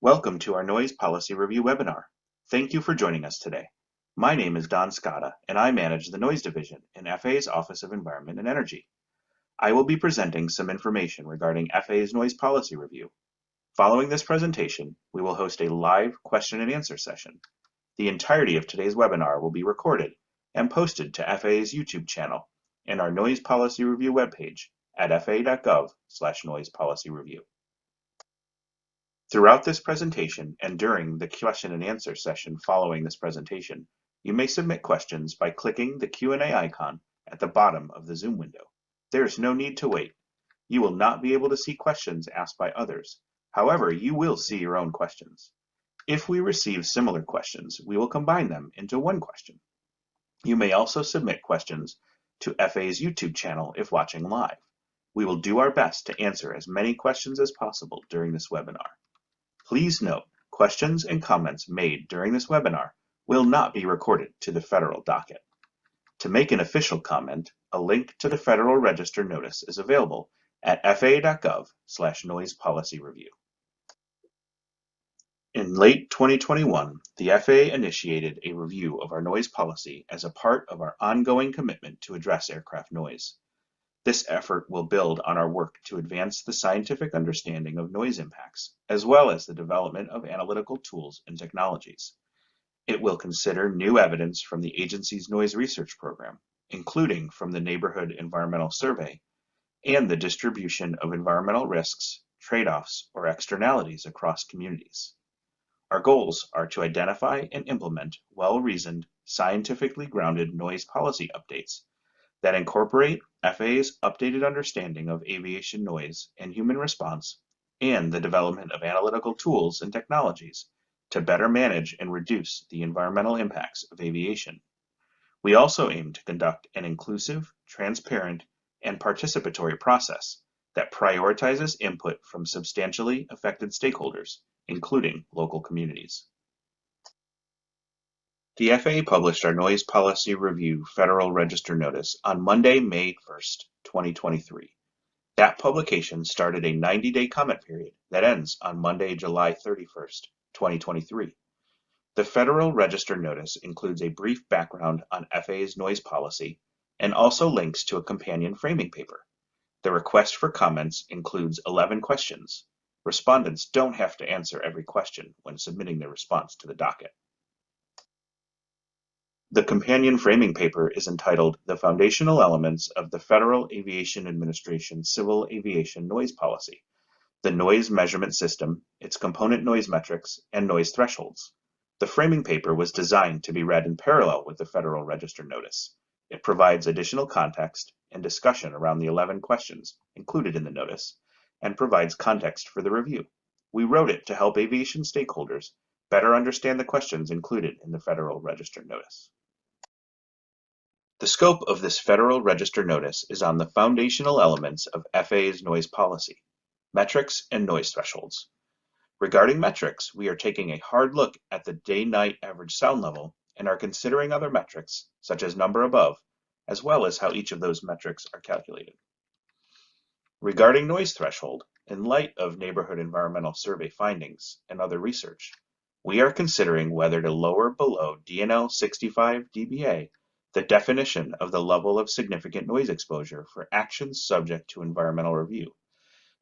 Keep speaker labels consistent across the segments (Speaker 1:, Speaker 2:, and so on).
Speaker 1: Welcome to our Noise Policy Review webinar. Thank you for joining us today. My name is Don Scotta, and I manage the Noise Division in FAA's Office of Environment and Energy. I will be presenting some information regarding FAA's Noise Policy Review. Following this presentation, we will host a live question and answer session. The entirety of today's webinar will be recorded and posted to FAA's YouTube channel and our Noise Policy Review webpage at faa.gov/noisepolicyreview. Throughout this presentation and during the question and answer session following this presentation, you may submit questions by clicking the Q&A icon at the bottom of the Zoom window. There is no need to wait. You will not be able to see questions asked by others. However, you will see your own questions. If we receive similar questions, we will combine them into one question. You may also submit questions to FAA's YouTube channel if watching live. We will do our best to answer as many questions as possible during this webinar. Please note, questions and comments made during this webinar will not be recorded to the federal docket. To make an official comment, a link to the Federal Register notice is available at faa.gov/noisepolicyreview. In late 2021, the FAA initiated a review of our noise policy as a part of our ongoing commitment to address aircraft noise. This effort will build on our work to advance the scientific understanding of noise impacts, as well as the development of analytical tools and technologies. It will consider new evidence from the agency's noise research program, including from the Neighborhood Environmental Survey, and the distribution of environmental risks, trade-offs, or externalities across communities. Our goals are to identify and implement well-reasoned, scientifically grounded noise policy updates that incorporate FAA's updated understanding of aviation noise and human response, and the development of analytical tools and technologies to better manage and reduce the environmental impacts of aviation. We also aim to conduct an inclusive, transparent, and participatory process that prioritizes input from substantially affected stakeholders, including local communities. The FAA published our Noise Policy Review Federal Register notice on Monday, May 1st, 2023. That publication started a 90-day comment period that ends on Monday, July 31st, 2023. The Federal Register notice includes a brief background on FAA's noise policy and also links to a companion framing paper. The request for comments includes 11 questions. Respondents don't have to answer every question when submitting their response to the docket. The companion framing paper is entitled The Foundational Elements of the Federal Aviation Administration Civil Aviation Noise Policy, the Noise Measurement System, its component noise metrics, and noise thresholds. The framing paper was designed to be read in parallel with the Federal Register notice. It provides additional context and discussion around the 11 questions included in the notice, and provides context for the review. We wrote it to help aviation stakeholders better understand the questions included in the Federal Register notice. The scope of this Federal Register notice is on the foundational elements of FAA's noise policy, metrics and noise thresholds. Regarding metrics, we are taking a hard look at the day-night average sound level and are considering other metrics, such as number above, as well as how each of those metrics are calculated. Regarding noise threshold, in light of Neighborhood Environmental Survey findings and other research, we are considering whether to lower below DNL 65 dBA the definition of the level of significant noise exposure for actions subject to environmental review,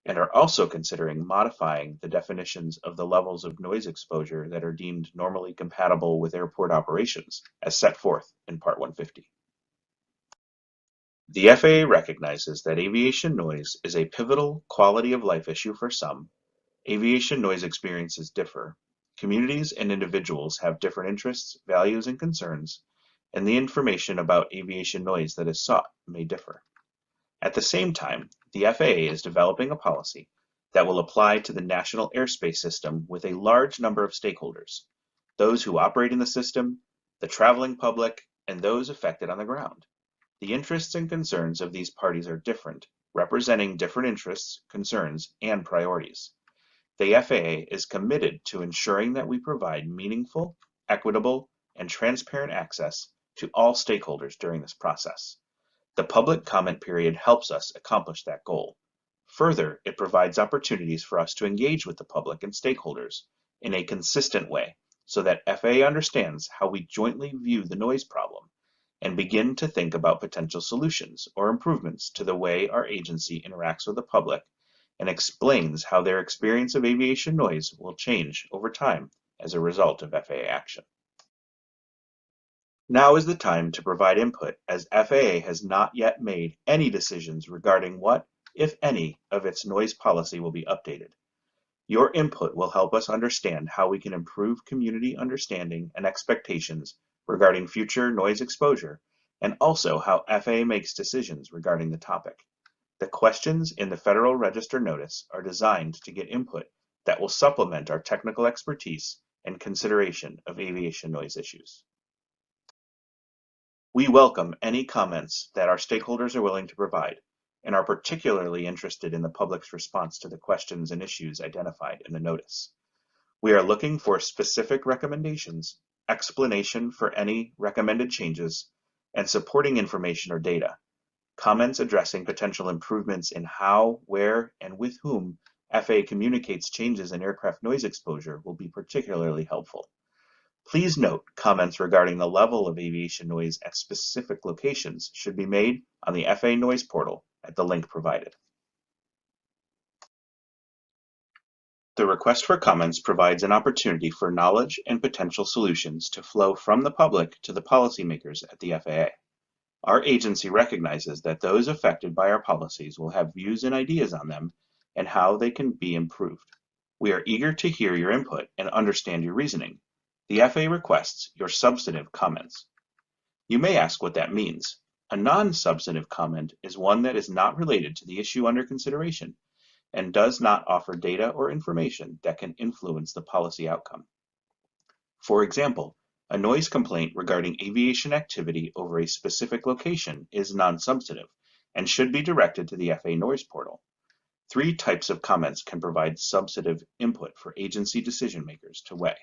Speaker 1: and are also considering modifying the definitions of the levels of noise exposure that are deemed normally compatible with airport operations as set forth in Part 150. The FAA recognizes that aviation noise is a pivotal quality of life issue for some. Aviation noise experiences differ. Communities and individuals have different interests, values, and concerns, and the information about aviation noise that is sought may differ. At the same time, the FAA is developing a policy that will apply to the national airspace system with a large number of stakeholders, those who operate in the system, the traveling public, and those affected on the ground. The interests and concerns of these parties are different, representing different interests, concerns, and priorities. The FAA is committed to ensuring that we provide meaningful, equitable, and transparent access to all stakeholders during this process. The public comment period helps us accomplish that goal. Further, it provides opportunities for us to engage with the public and stakeholders in a consistent way so that FAA understands how we jointly view the noise problem and begin to think about potential solutions or improvements to the way our agency interacts with the public and explains how their experience of aviation noise will change over time as a result of FAA action. Now is the time to provide input, as FAA has not yet made any decisions regarding what, if any, of its noise policy will be updated. Your input will help us understand how we can improve community understanding and expectations regarding future noise exposure, and also how FAA makes decisions regarding the topic. The questions in the Federal Register notice are designed to get input that will supplement our technical expertise and consideration of aviation noise issues. We welcome any comments that our stakeholders are willing to provide, and are particularly interested in the public's response to the questions and issues identified in the notice. We are looking for specific recommendations, explanation for any recommended changes, and supporting information or data. Comments addressing potential improvements in how, where, and with whom FAA communicates changes in aircraft noise exposure will be particularly helpful. Please note, comments regarding the level of aviation noise at specific locations should be made on the FAA Noise Portal at the link provided. The request for comments provides an opportunity for knowledge and potential solutions to flow from the public to the policymakers at the FAA. Our agency recognizes that those affected by our policies will have views and ideas on them and how they can be improved. We are eager to hear your input and understand your reasoning. The FAA requests your substantive comments. You may ask what that means. A non-substantive comment is one that is not related to the issue under consideration and does not offer data or information that can influence the policy outcome. For example, a noise complaint regarding aviation activity over a specific location is non-substantive and should be directed to the FAA Noise Portal. 3 types of comments can provide substantive input for agency decision makers to weigh.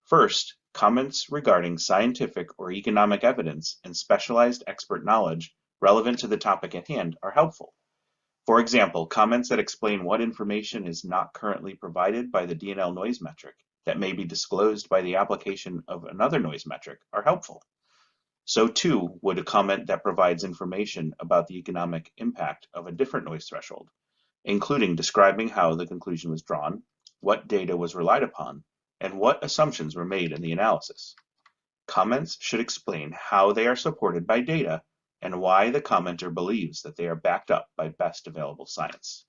Speaker 1: First, comments regarding scientific or economic evidence and specialized expert knowledge relevant to the topic at hand are helpful. For example, comments that explain what information is not currently provided by the D&L noise metric that may be disclosed by the application of another noise metric are helpful. So too would a comment that provides information about the economic impact of a different noise threshold, including describing how the conclusion was drawn, what data was relied upon, and what assumptions were made in the analysis. Comments should explain how they are supported by data and why the commenter believes that they are backed up by best available science.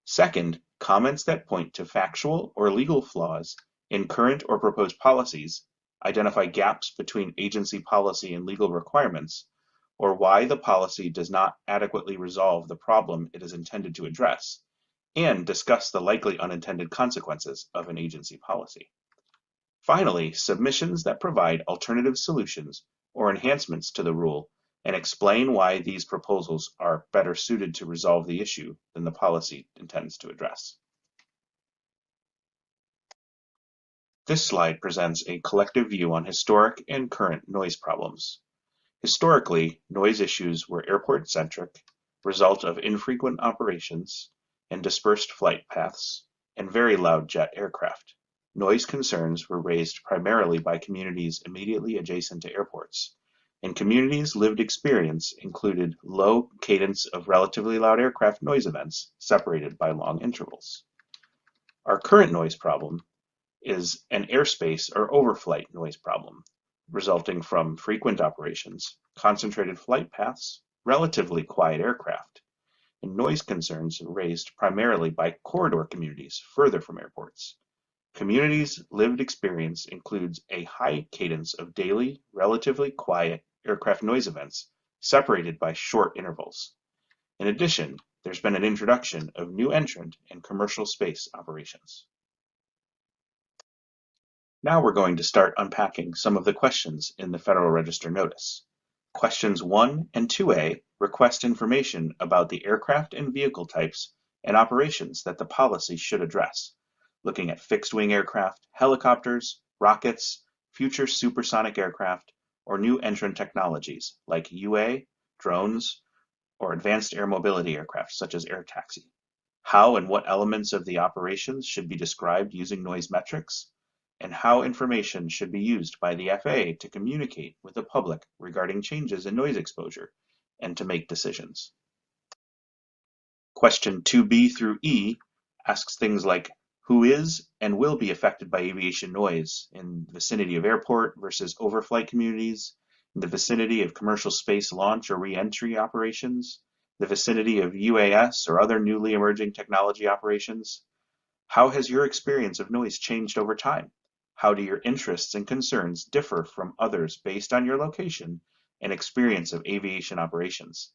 Speaker 1: Second, comments that point to factual or legal flaws in current or proposed policies, identify gaps between agency policy and legal requirements, or why the policy does not adequately resolve the problem it is intended to address, and discuss the likely unintended consequences of an agency policy. Finally, submissions that provide alternative solutions or enhancements to the rule and explain why these proposals are better suited to resolve the issue than the policy intends to address. This slide presents a collective view on historic and current noise problems. Historically, noise issues were airport-centric, result of infrequent operations and dispersed flight paths, and very loud jet aircraft. Noise concerns were raised primarily by communities immediately adjacent to airports, and communities' lived experience included low cadence of relatively loud aircraft noise events separated by long intervals. Our current noise problem is an airspace or overflight noise problem, resulting from frequent operations, concentrated flight paths, relatively quiet aircraft, and noise concerns raised primarily by corridor communities further from airports. Communities' lived experience includes a high cadence of daily, relatively quiet aircraft noise events separated by short intervals. In addition, there's been an introduction of new entrant and commercial space operations. Now we're going to start unpacking some of the questions in the Federal Register notice. Questions 1 and 2A request information about the aircraft and vehicle types and operations that the policy should address, looking at fixed-wing aircraft, helicopters, rockets, future supersonic aircraft, or new entrant technologies like UA, drones, or advanced air mobility aircraft such as air taxi. how and what elements of the operations should be described using noise metrics, and how information should be used by the FAA to communicate with the public regarding changes in noise exposure and to make decisions. Question 2B through E asks things like who is and will be affected by aviation noise in the vicinity of airport versus overflight communities, in the vicinity of commercial space launch or re-entry operations, the vicinity of UAS or other newly emerging technology operations. How has your experience of noise changed over time? How do your interests and concerns differ from others based on your location and experience of aviation operations?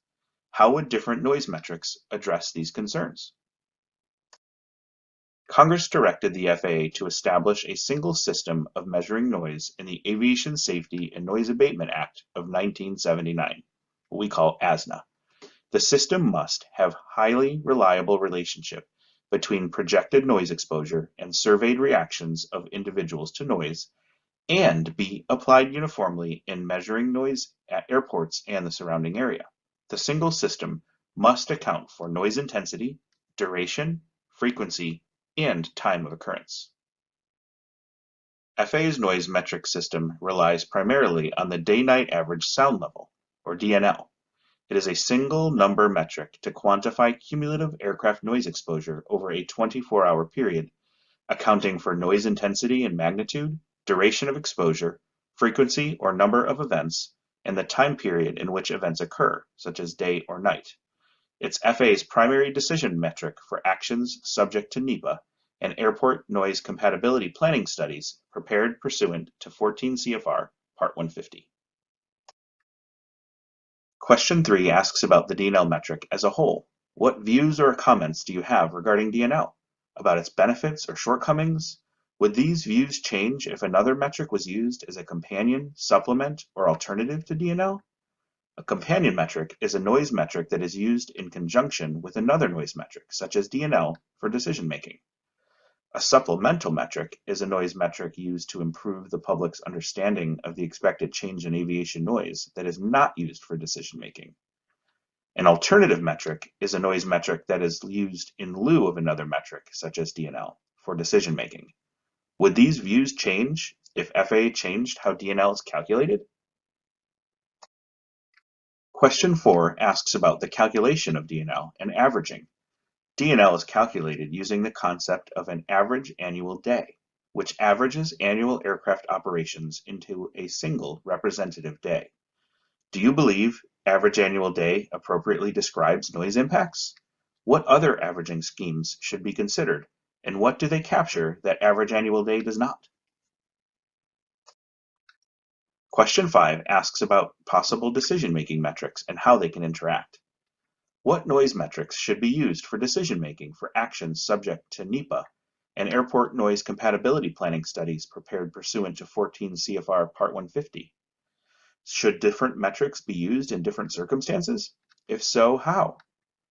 Speaker 1: How would different noise metrics address these concerns? Congress directed the FAA to establish a single system of measuring noise in the Aviation Safety and Noise Abatement Act of 1979, what we call ASNA. The system must have highly reliable relationship between projected noise exposure and surveyed reactions of individuals to noise, and be applied uniformly in measuring noise at airports and the surrounding area. The single system must account for noise intensity, duration, frequency, and time of occurrence. FAA's noise metric system relies primarily on the day-night average sound level, or DNL. It is a single number metric to quantify cumulative aircraft noise exposure over a 24-hour period, accounting for noise intensity and magnitude, duration of exposure, frequency or number of events, and the time period in which events occur, such as day or night. It's FAA's primary decision metric for actions subject to NEPA and airport noise compatibility planning studies prepared pursuant to 14 CFR Part 150. Question 3 asks about the DNL metric as a whole. What views or comments do you have regarding DNL? About its benefits or shortcomings? Would these views change if another metric was used as a companion, supplement, or alternative to DNL? A companion metric is a noise metric that is used in conjunction with another noise metric, such as DNL, for decision making. A supplemental metric is a noise metric used to improve the public's understanding of the expected change in aviation noise that is not used for decision making. An alternative metric is a noise metric that is used in lieu of another metric, such as DNL, for decision making. Would these views change if FAA changed how DNL is calculated? Question 4 asks about the calculation of DNL and averaging. DNL is calculated using the concept of an average annual day, which averages annual aircraft operations into a single representative day. Do you believe average annual day appropriately describes noise impacts? What other averaging schemes should be considered, and what do they capture that average annual day does not? Question 5 asks about possible decision-making metrics and how they can interact. What noise metrics should be used for decision-making for actions subject to NEPA and airport noise compatibility planning studies prepared pursuant to 14 CFR Part 150? Should different metrics be used in different circumstances? If so, how?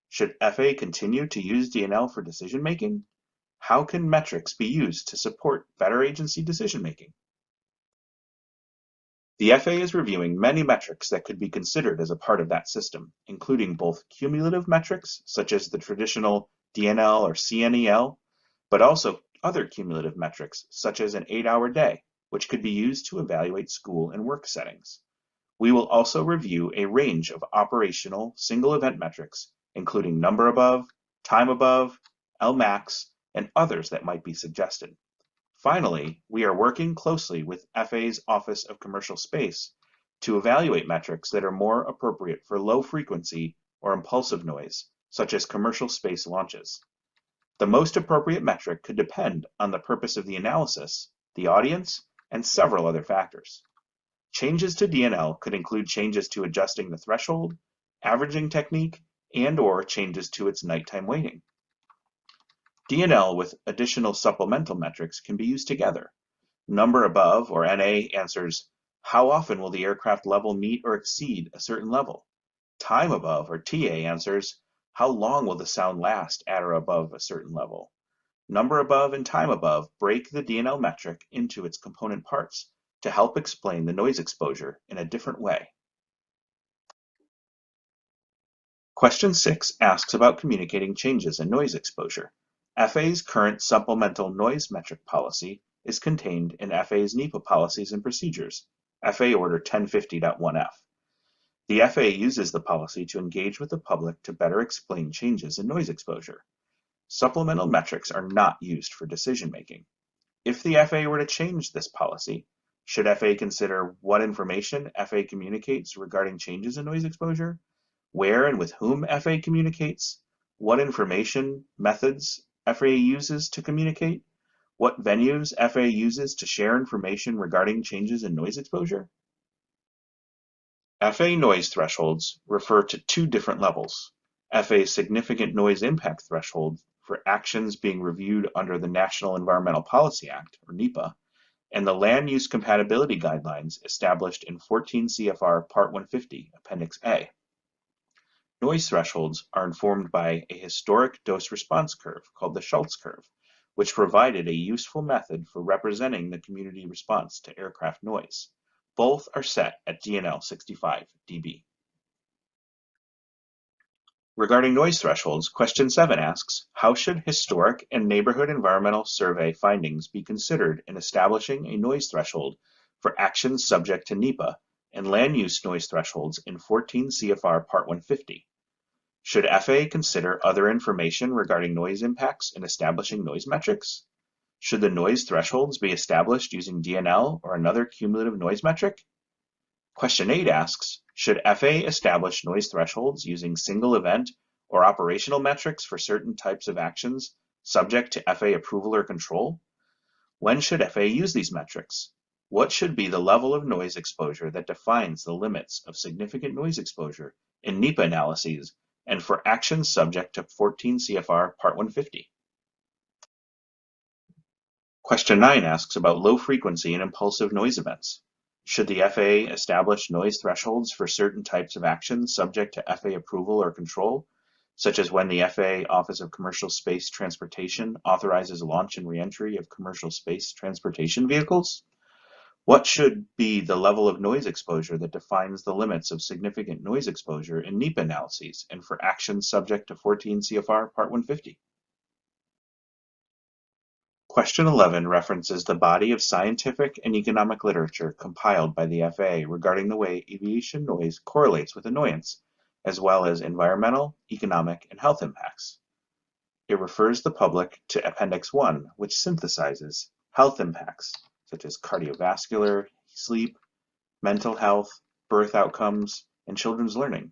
Speaker 1: Should FAA continue to use DNL for decision-making? How can metrics be used to support better agency decision-making? The FAA is reviewing many metrics that could be considered as a part of that system, including both cumulative metrics, such as the traditional DNL or CNEL, but also other cumulative metrics, such as an 8-hour day, which could be used to evaluate school and work settings. We will also review a range of operational single event metrics, including number above, time above, LMAX, and others that might be suggested. Finally, we are working closely with FAA's Office of Commercial Space to evaluate metrics that are more appropriate for low frequency or impulsive noise, such as commercial space launches. The most appropriate metric could depend on the purpose of the analysis, the audience, and several other factors. Changes to DNL could include changes to adjusting the threshold, averaging technique, and/or changes to its nighttime weighting. DNL with additional supplemental metrics can be used together. Number above, or NA, answers how often will the aircraft level meet or exceed a certain level. Time above, or TA, answers how long will the sound last at or above a certain level. Number above and time above break the DNL metric into its component parts to help explain the noise exposure in a different way. Question 6 asks about communicating changes in noise exposure. FAA's current supplemental noise metric policy is contained in FAA's NEPA policies and procedures, FAA Order 1050.1F. The FAA uses the policy to engage with the public to better explain changes in noise exposure. Supplemental metrics are not used for decision-making. If the FAA were to change this policy, should FAA consider what information FAA communicates regarding changes in noise exposure, where and with whom FAA communicates, what information methods FAA uses to communicate, what venues FAA uses to share information regarding changes in noise exposure? FAA noise thresholds refer to two different levels: FAA's significant noise impact threshold for actions being reviewed under the National Environmental Policy Act, or NEPA, and the Land Use Compatibility Guidelines established in 14 CFR Part 150, Appendix A. Noise thresholds are informed by a historic dose-response curve called the Schultz curve, which provided a useful method for representing the community response to aircraft noise. Both are set at DNL 65 dB. Regarding noise thresholds, question 7 asks, how should historic and neighborhood environmental survey findings be considered in establishing a noise threshold for actions subject to NEPA and land use noise thresholds in 14 CFR Part 150? Should FAA consider other information regarding noise impacts in establishing noise metrics? Should the noise thresholds be established using DNL or another cumulative noise metric? Question 8 asks, should FAA establish noise thresholds using single event or operational metrics for certain types of actions subject to FAA approval or control? When should FAA use these metrics? What should be the level of noise exposure that defines the limits of significant noise exposure in NEPA analyses and for actions subject to 14 CFR Part 150? Question 9 asks about low frequency and impulsive noise events. Should the FAA establish noise thresholds for certain types of actions subject to FAA approval or control, such as when the FAA Office of Commercial Space Transportation authorizes launch and reentry of commercial space transportation vehicles? What should be the level of noise exposure that defines the limits of significant noise exposure in NEPA analyses and for actions subject to 14 CFR Part 150? Question 11 references the body of scientific and economic literature compiled by the FAA regarding the way aviation noise correlates with annoyance, as well as environmental, economic, and health impacts. It refers the public to Appendix 1, which synthesizes health impacts, such as cardiovascular, sleep, mental health, birth outcomes, and children's learning.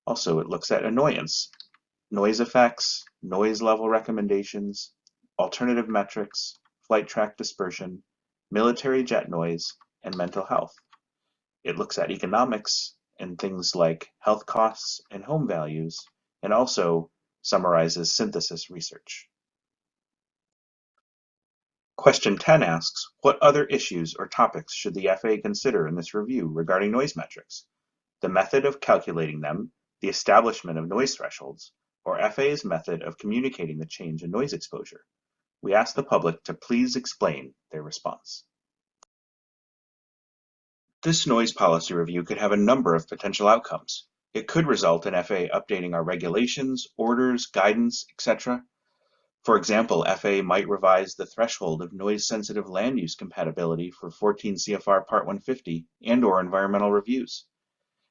Speaker 1: Also, it looks at annoyance, noise effects, noise level recommendations, alternative metrics, flight track dispersion, military jet noise, and mental health. It looks at economics and things like health costs and home values, and also summarizes synthesis research. Question 10 asks, what other issues or topics should the FAA consider in this review regarding noise metrics? The method of calculating them, the establishment of noise thresholds, or FAA's method of communicating the change in noise exposure? We ask the public to please explain their response. This noise policy review could have a number of potential outcomes. It could result in FAA updating our regulations, orders, guidance, etc. For example, FAA might revise the threshold of noise-sensitive land use compatibility for 14 CFR Part 150 and/or environmental reviews.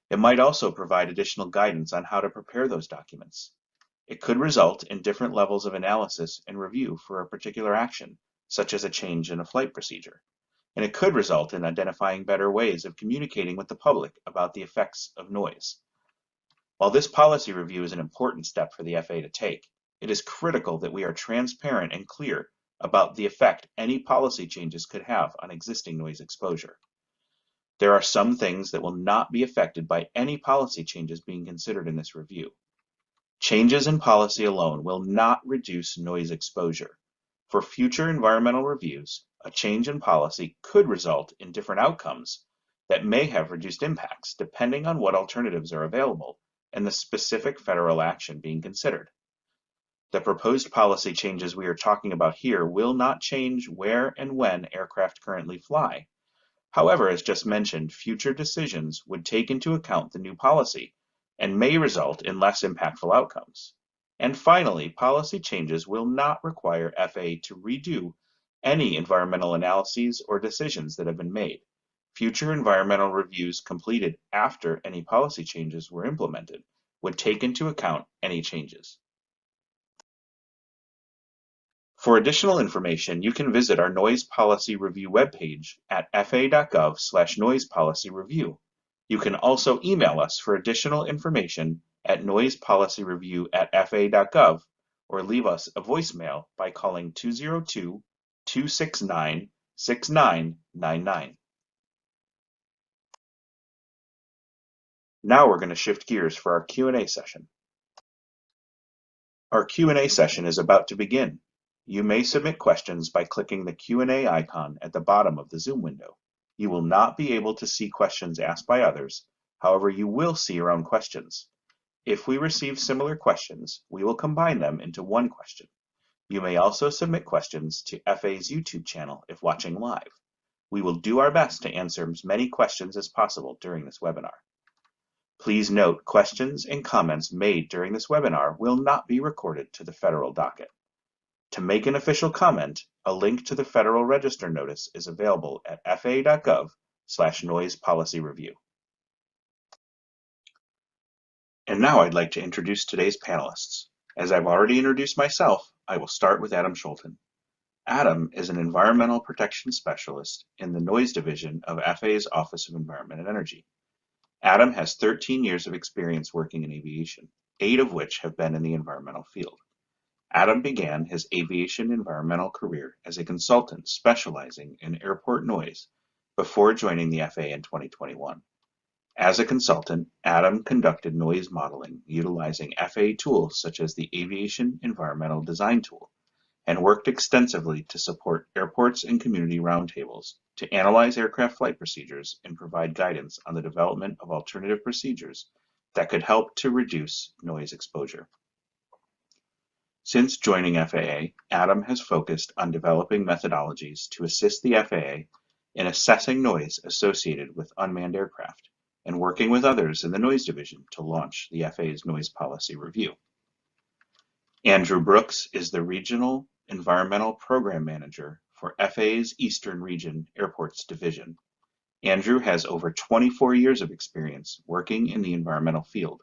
Speaker 1: It might also provide additional guidance on how to prepare those documents. It could result in different levels of analysis and review for a particular action, such as a change in a flight procedure. And it could result in identifying better ways of communicating with the public about the effects of noise. While this policy review is an important step for the FAA to take, it is critical that we are transparent and clear about the effect any policy changes could have on existing noise exposure. There are some things that will not be affected by any policy changes being considered in this review. Changes in policy alone will not reduce noise exposure. For future environmental reviews, a change in policy could result in different outcomes that may have reduced impacts depending on what alternatives are available and the specific federal action being considered. The proposed policy changes we are talking about here will not change where and when aircraft currently fly. However, as just mentioned, future decisions would take into account the new policy, and may result in less impactful outcomes. And finally, policy changes will not require FAA to redo any environmental analyses or decisions that have been made. Future environmental reviews completed after any policy changes were implemented would take into account any changes. For additional information, you can visit our Noise Policy Review webpage at faa.gov/noise policy review. You can also email us for additional information at noisepolicyreview@faa.gov or leave us a voicemail by calling 202-269-6999. Now we're going to shift gears for our Q&A session. Our Q&A session is about to begin. You may submit questions by clicking the Q&A icon at the bottom of the Zoom window. You will not be able to see questions asked by others. However, you will see your own questions. If we receive similar questions, we will combine them into one question. You may also submit questions to FAA's YouTube channel if watching live. We will do our best to answer as many questions as possible during this webinar. Please note, questions and comments made during this webinar will not be recorded to the federal docket. To make an official comment, a link to the Federal Register notice is available at faa.gov/noise policy review. And now I'd like to introduce today's panelists. As I've already introduced myself, I will start with Adam Schulten. Adam is an environmental protection specialist in the noise division of FAA's Office of Environment and Energy. Adam has 13 years of experience working in aviation, 8 of which have been in the environmental field. Adam began his aviation environmental career as a consultant specializing in airport noise before joining the FAA in 2021. As a consultant, Adam conducted noise modeling utilizing FAA tools such as the Aviation Environmental Design Tool, and worked extensively to support airports and community roundtables to analyze aircraft flight procedures and provide guidance on the development of alternative procedures that could help to reduce noise exposure. Since joining FAA, Adam has focused on developing methodologies to assist the FAA in assessing noise associated with unmanned aircraft and working with others in the noise division to launch the FAA's Noise Policy Review. Andrew Brooks is the Regional Environmental Program Manager for FAA's Eastern Region Airports Division. Andrew has over 24 years of experience working in the environmental field,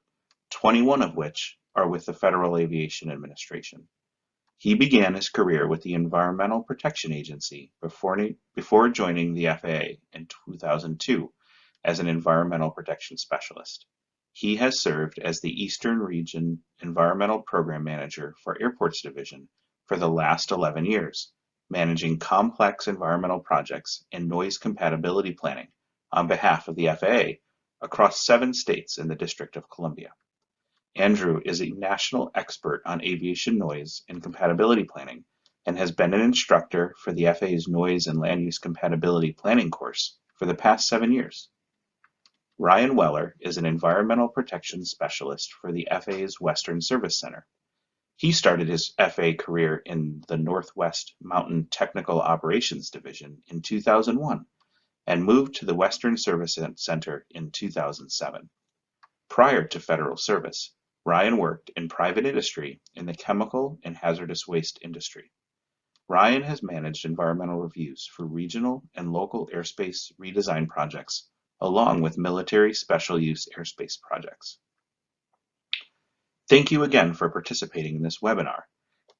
Speaker 1: 21 of which are with the Federal Aviation Administration. He began his career with the Environmental Protection Agency before joining the FAA in 2002 as an environmental protection specialist. He has served as the Eastern Region Environmental Program Manager for Airports Division for the last 11 years, managing complex environmental projects and noise compatibility planning on behalf of the FAA across 7 states in the District of Columbia. Andrew is a national expert on aviation noise and compatibility planning and has been an instructor for the FAA's Noise and Land Use Compatibility Planning course for the past 7 years. Ryan Weller is an environmental protection specialist for the FAA's Western Service Center. He started his FAA career in the Northwest Mountain Technical Operations Division in 2001 and moved to the Western Service Center in 2007. Prior to federal service, Ryan worked in private industry in the chemical and hazardous waste industry. Ryan has managed environmental reviews for regional and local airspace redesign projects, along with military special use airspace projects. Thank you again for participating in this webinar.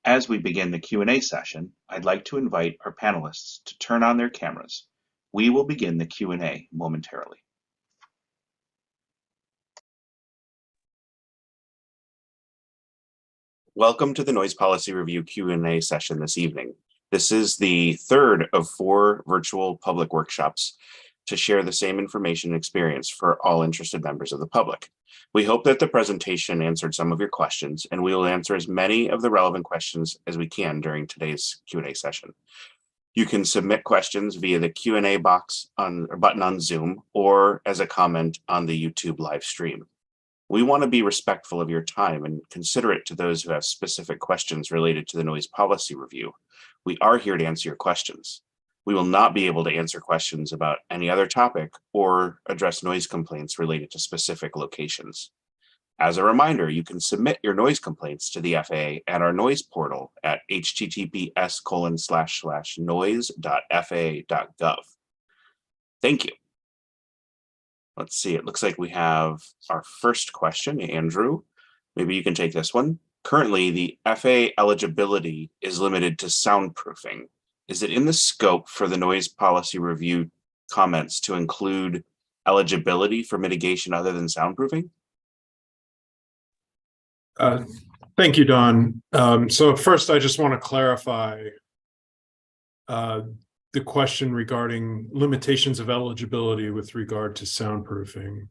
Speaker 1: As we begin the Q&A session, I'd like to invite our panelists to turn on their cameras. We will begin the Q&A momentarily. Welcome to the Noise Policy Review Q&A session this evening. This is the third of 4 virtual public workshops to share the same information and experience for all interested members of the public. We hope that the presentation answered some of your questions, and we will answer as many of the relevant questions as we can during today's Q&A session. You can submit questions via the Q&A box button on Zoom or as a comment on the YouTube live stream. We want to be respectful of your time and considerate to those who have specific questions related to the Noise Policy Review. We are here to answer your questions. We will not be able to answer questions about any other topic or address noise complaints related to specific locations. As a reminder, you can submit your noise complaints to the FAA at our noise portal at https://noise.faa.gov. Thank you. Let's see, it looks like we have our first question. Andrew, maybe you can take this one. Currently, the FAA eligibility is limited to soundproofing. Is it in the scope for the noise policy review comments to include eligibility for mitigation other than soundproofing?
Speaker 2: Thank you, Don. So first, I just want to clarify the question regarding limitations of eligibility with regard to soundproofing.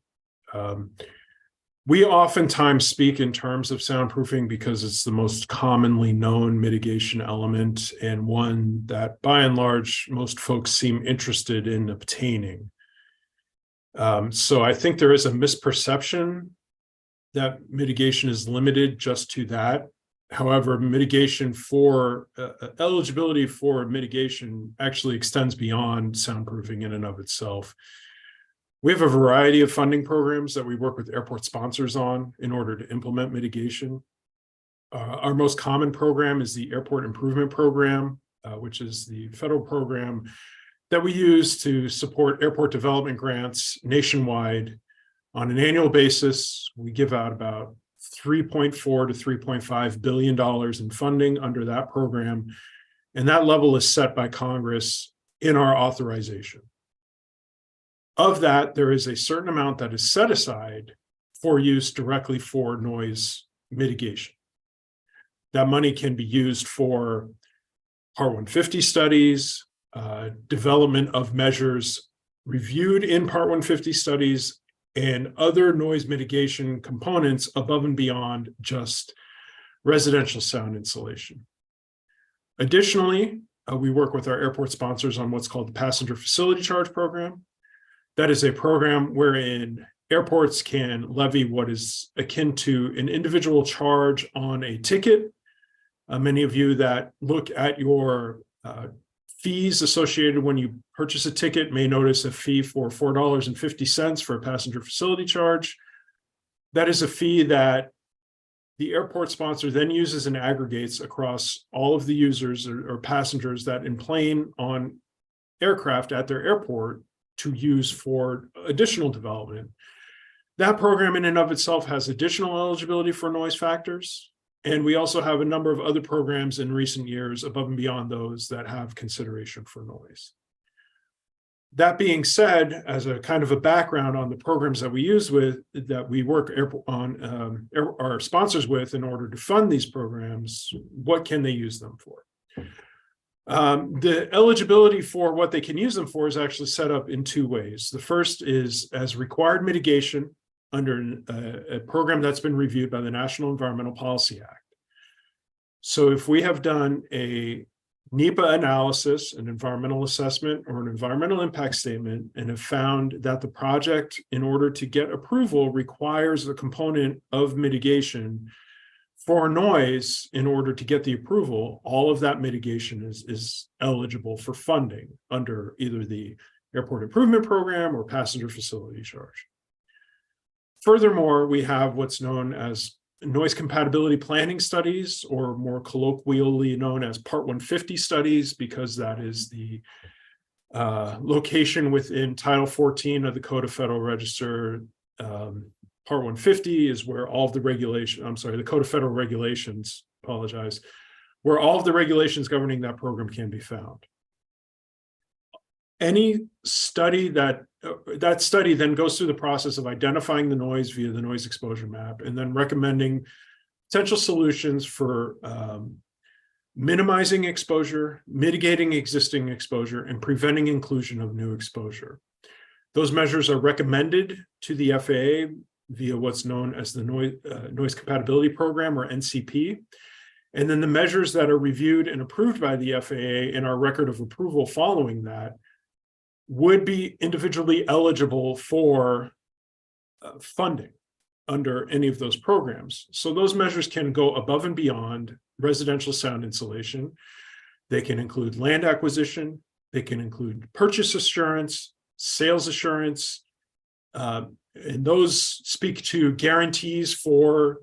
Speaker 2: We oftentimes speak in terms of soundproofing because it's the most commonly known mitigation element and one that, by and large, most folks seem interested in obtaining. So I think there is a misperception that mitigation is limited just to that. However, mitigation for eligibility for mitigation actually extends beyond soundproofing in and of itself. We have a variety of funding programs that we work with airport sponsors on in order to implement mitigation. Our most common program is the Airport Improvement Program, which is the federal program that we use to support airport development grants nationwide. On an annual basis, we give out about $3.4 to $3.5 billion in funding under that program, and that level is set by Congress in our authorization. Of that, there is a certain amount that is set aside for use directly for noise mitigation. That money can be used for Part 150 studies, development of measures reviewed in Part 150 studies, and other noise mitigation components above and beyond just residential sound insulation. Additionally, we work with our airport sponsors on what's called the Passenger Facility Charge Program. That is a program wherein airports can levy what is akin to an individual charge on a ticket. Many of you that look at your fees associated when you purchase a ticket may notice a fee for $4.50 for a passenger facility charge. That is a fee that the airport sponsor then uses and aggregates across all of the users or passengers that enplane on aircraft at their airport to use for additional development. That program in and of itself has additional eligibility for noise factors. And we also have a number of other programs in recent years above and beyond those that have consideration for noise. That being said, as a kind of a background on the programs that we use with, that we work on our sponsors with in order to fund these programs, what can they use them for? The eligibility for what they can use them for is actually set up in two ways. The first is as required mitigation under a program that's been reviewed by the National Environmental Policy Act. So if we have done a NEPA analysis, an environmental assessment, or an environmental impact statement, and have found that the project, in order to get approval, requires a component of mitigation for noise in order to get the approval, all of that mitigation is eligible for funding under either the Airport Improvement Program or Passenger Facility Charge. Furthermore, we have what's known as noise compatibility planning studies, or more colloquially known as Part 150 studies, because that is the location within Title 14 of the Code of Federal Register. Part 150 is where all of the the Code of Federal Regulations, where all of the regulations governing that program can be found. Any study that study then goes through the process of identifying the noise via the noise exposure map, and then recommending potential solutions for minimizing exposure, mitigating existing exposure, and preventing inclusion of new exposure. Those measures are recommended to the FAA via what's known as the Noise Compatibility Program, or NCP. And then the measures that are reviewed and approved by the FAA in our record of approval following that would be individually eligible for funding under any of those programs. So those measures can go above and beyond residential sound insulation. They can include land acquisition. They can include purchase assurance, sales assurance, And those speak to guarantees for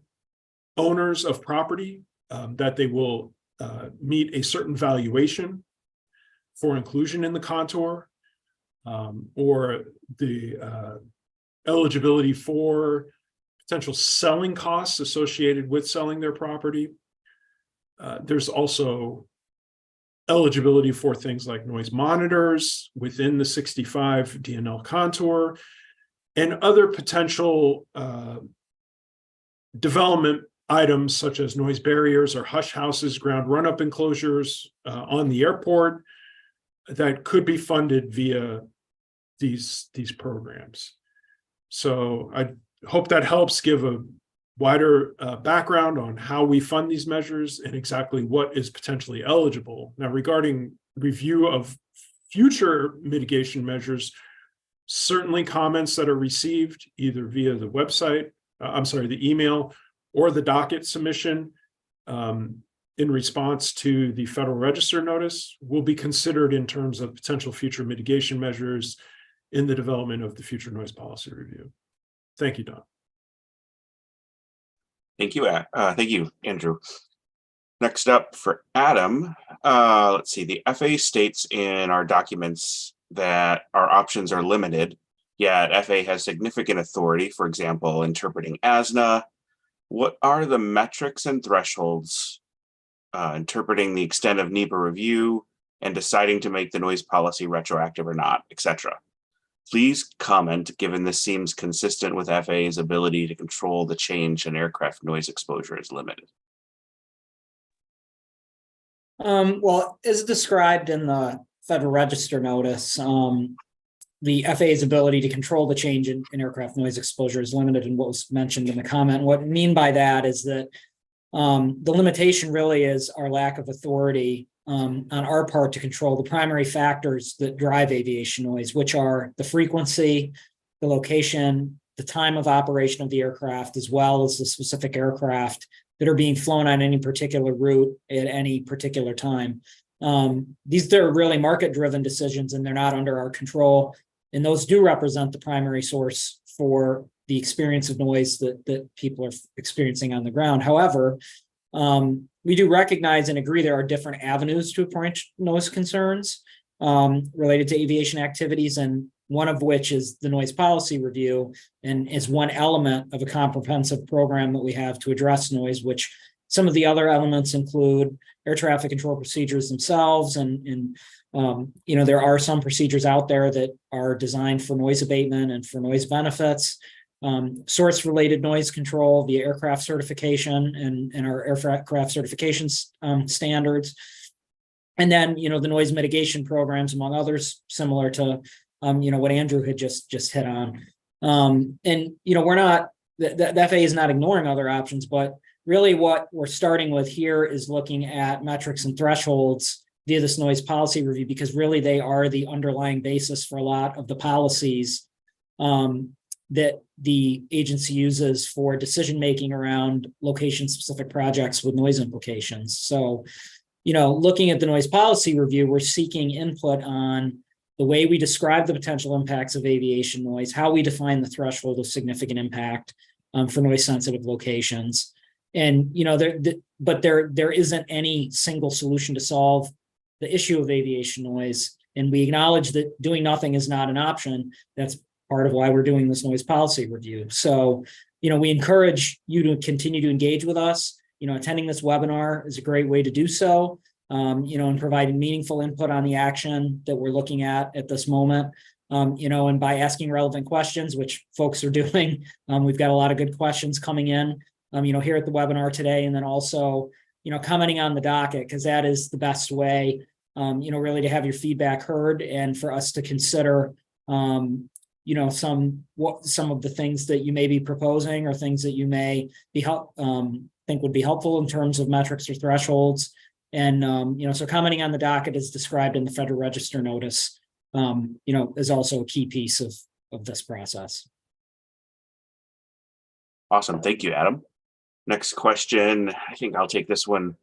Speaker 2: owners of property that they will meet a certain valuation for inclusion in the contour, or the eligibility for potential selling costs associated with selling their property. There's also eligibility for things like noise monitors within the 65 DNL contour and other potential development items such as noise barriers or hush houses, ground run-up enclosures on the airport that could be funded via these programs. So I hope that helps give a wider background on how we fund these measures and exactly what is potentially eligible. Now, regarding review of future mitigation measures, certainly comments that are received either via the website, the email, or the docket submission in response to the Federal Register notice will be considered in terms of potential future mitigation measures in the development of the future noise policy review. Thank you, Don.
Speaker 1: Thank you, Andrew. Next up for Adam, let's see, the FAA states in our documents that our options are limited, yet FAA has significant authority, for example, interpreting ASNA. What are the metrics and thresholds interpreting the extent of NEPA review and deciding to make the noise policy retroactive or not, etc.? Please comment, given this seems consistent with FAA's ability to control the change in aircraft noise exposure is limited.
Speaker 3: Well, as described in the Federal Register notice, the FAA's ability to control the change in aircraft noise exposure is limited in what was mentioned in the comment. What I mean by that is that the limitation really is our lack of authority on our part to control the primary factors that drive aviation noise, which are the frequency, the location, the time of operation of the aircraft, as well as the specific aircraft that are being flown on any particular route at any particular time. These are really market-driven decisions, and they're not under our control. And those do represent the primary source for the experience of noise that people are experiencing on the ground. However, we do recognize and agree there are different avenues to approach noise concerns related to aviation activities, and one of which is the noise policy review, and is one element of a comprehensive program that we have to address noise, which some of the other elements include air traffic control procedures themselves, and there are some procedures out there that are designed for noise abatement and for noise benefits. Source related noise control, the aircraft certification and our aircraft certification standards. And then, the noise mitigation programs, among others, similar to, what Andrew had just hit on. We're not, the FAA is not ignoring other options, but really what we're starting with here is looking at metrics and thresholds via this noise policy review, because really they are the underlying basis for a lot of the policies that the agency uses for decision-making around location-specific projects with noise implications. So, looking at the noise policy review, we're seeking input on the way we describe the potential impacts of aviation noise, how we define the threshold of significant impact for noise-sensitive locations. And, there isn't any single solution to solve the issue of aviation noise. And we acknowledge that doing nothing is not an option. That's part of why we're doing this noise policy review. So, we encourage you to continue to engage with us. Attending this webinar is a great way to do so, and providing meaningful input on the action that we're looking at this moment. And by asking relevant questions, which folks are doing, we've got a lot of good questions coming in, here at the webinar today. And then also, commenting on the docket, because that is the best way, really to have your feedback heard and for us to consider, some of the things that you may be proposing or things that you may be think would be helpful in terms of metrics or thresholds. And, so commenting on the docket as described in the Federal Register notice, is also a key piece of this process.
Speaker 1: Awesome. Thank you, Adam. Next question. I think I'll take this one.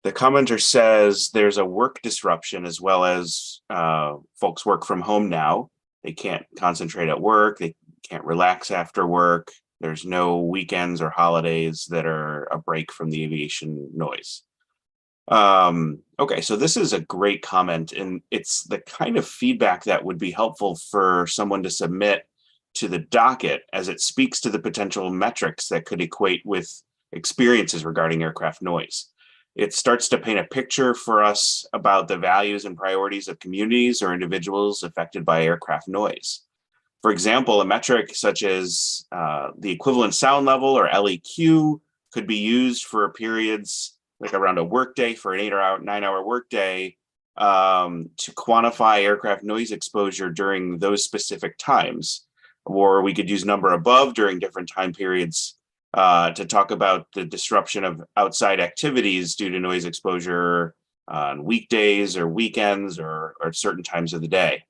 Speaker 1: The commenter says there's a work disruption as well as folks work from home now. They can't concentrate at work. They can't relax after work. There's no weekends or holidays that are a break from the aviation noise. Okay, so this is a great comment, and it's the kind of feedback that would be helpful for someone to submit to the docket, as it speaks to the potential metrics that could equate with experiences regarding aircraft noise. It starts to paint a picture for us about the values and priorities of communities or individuals affected by aircraft noise. For example, a metric such as the equivalent sound level, or LEQ, could be used for periods like around a workday, for an 9-hour workday, to quantify aircraft noise exposure during those specific times. Or we could use number above during different time periods to talk about the disruption of outside activities due to noise exposure on weekdays or weekends or certain times of the day.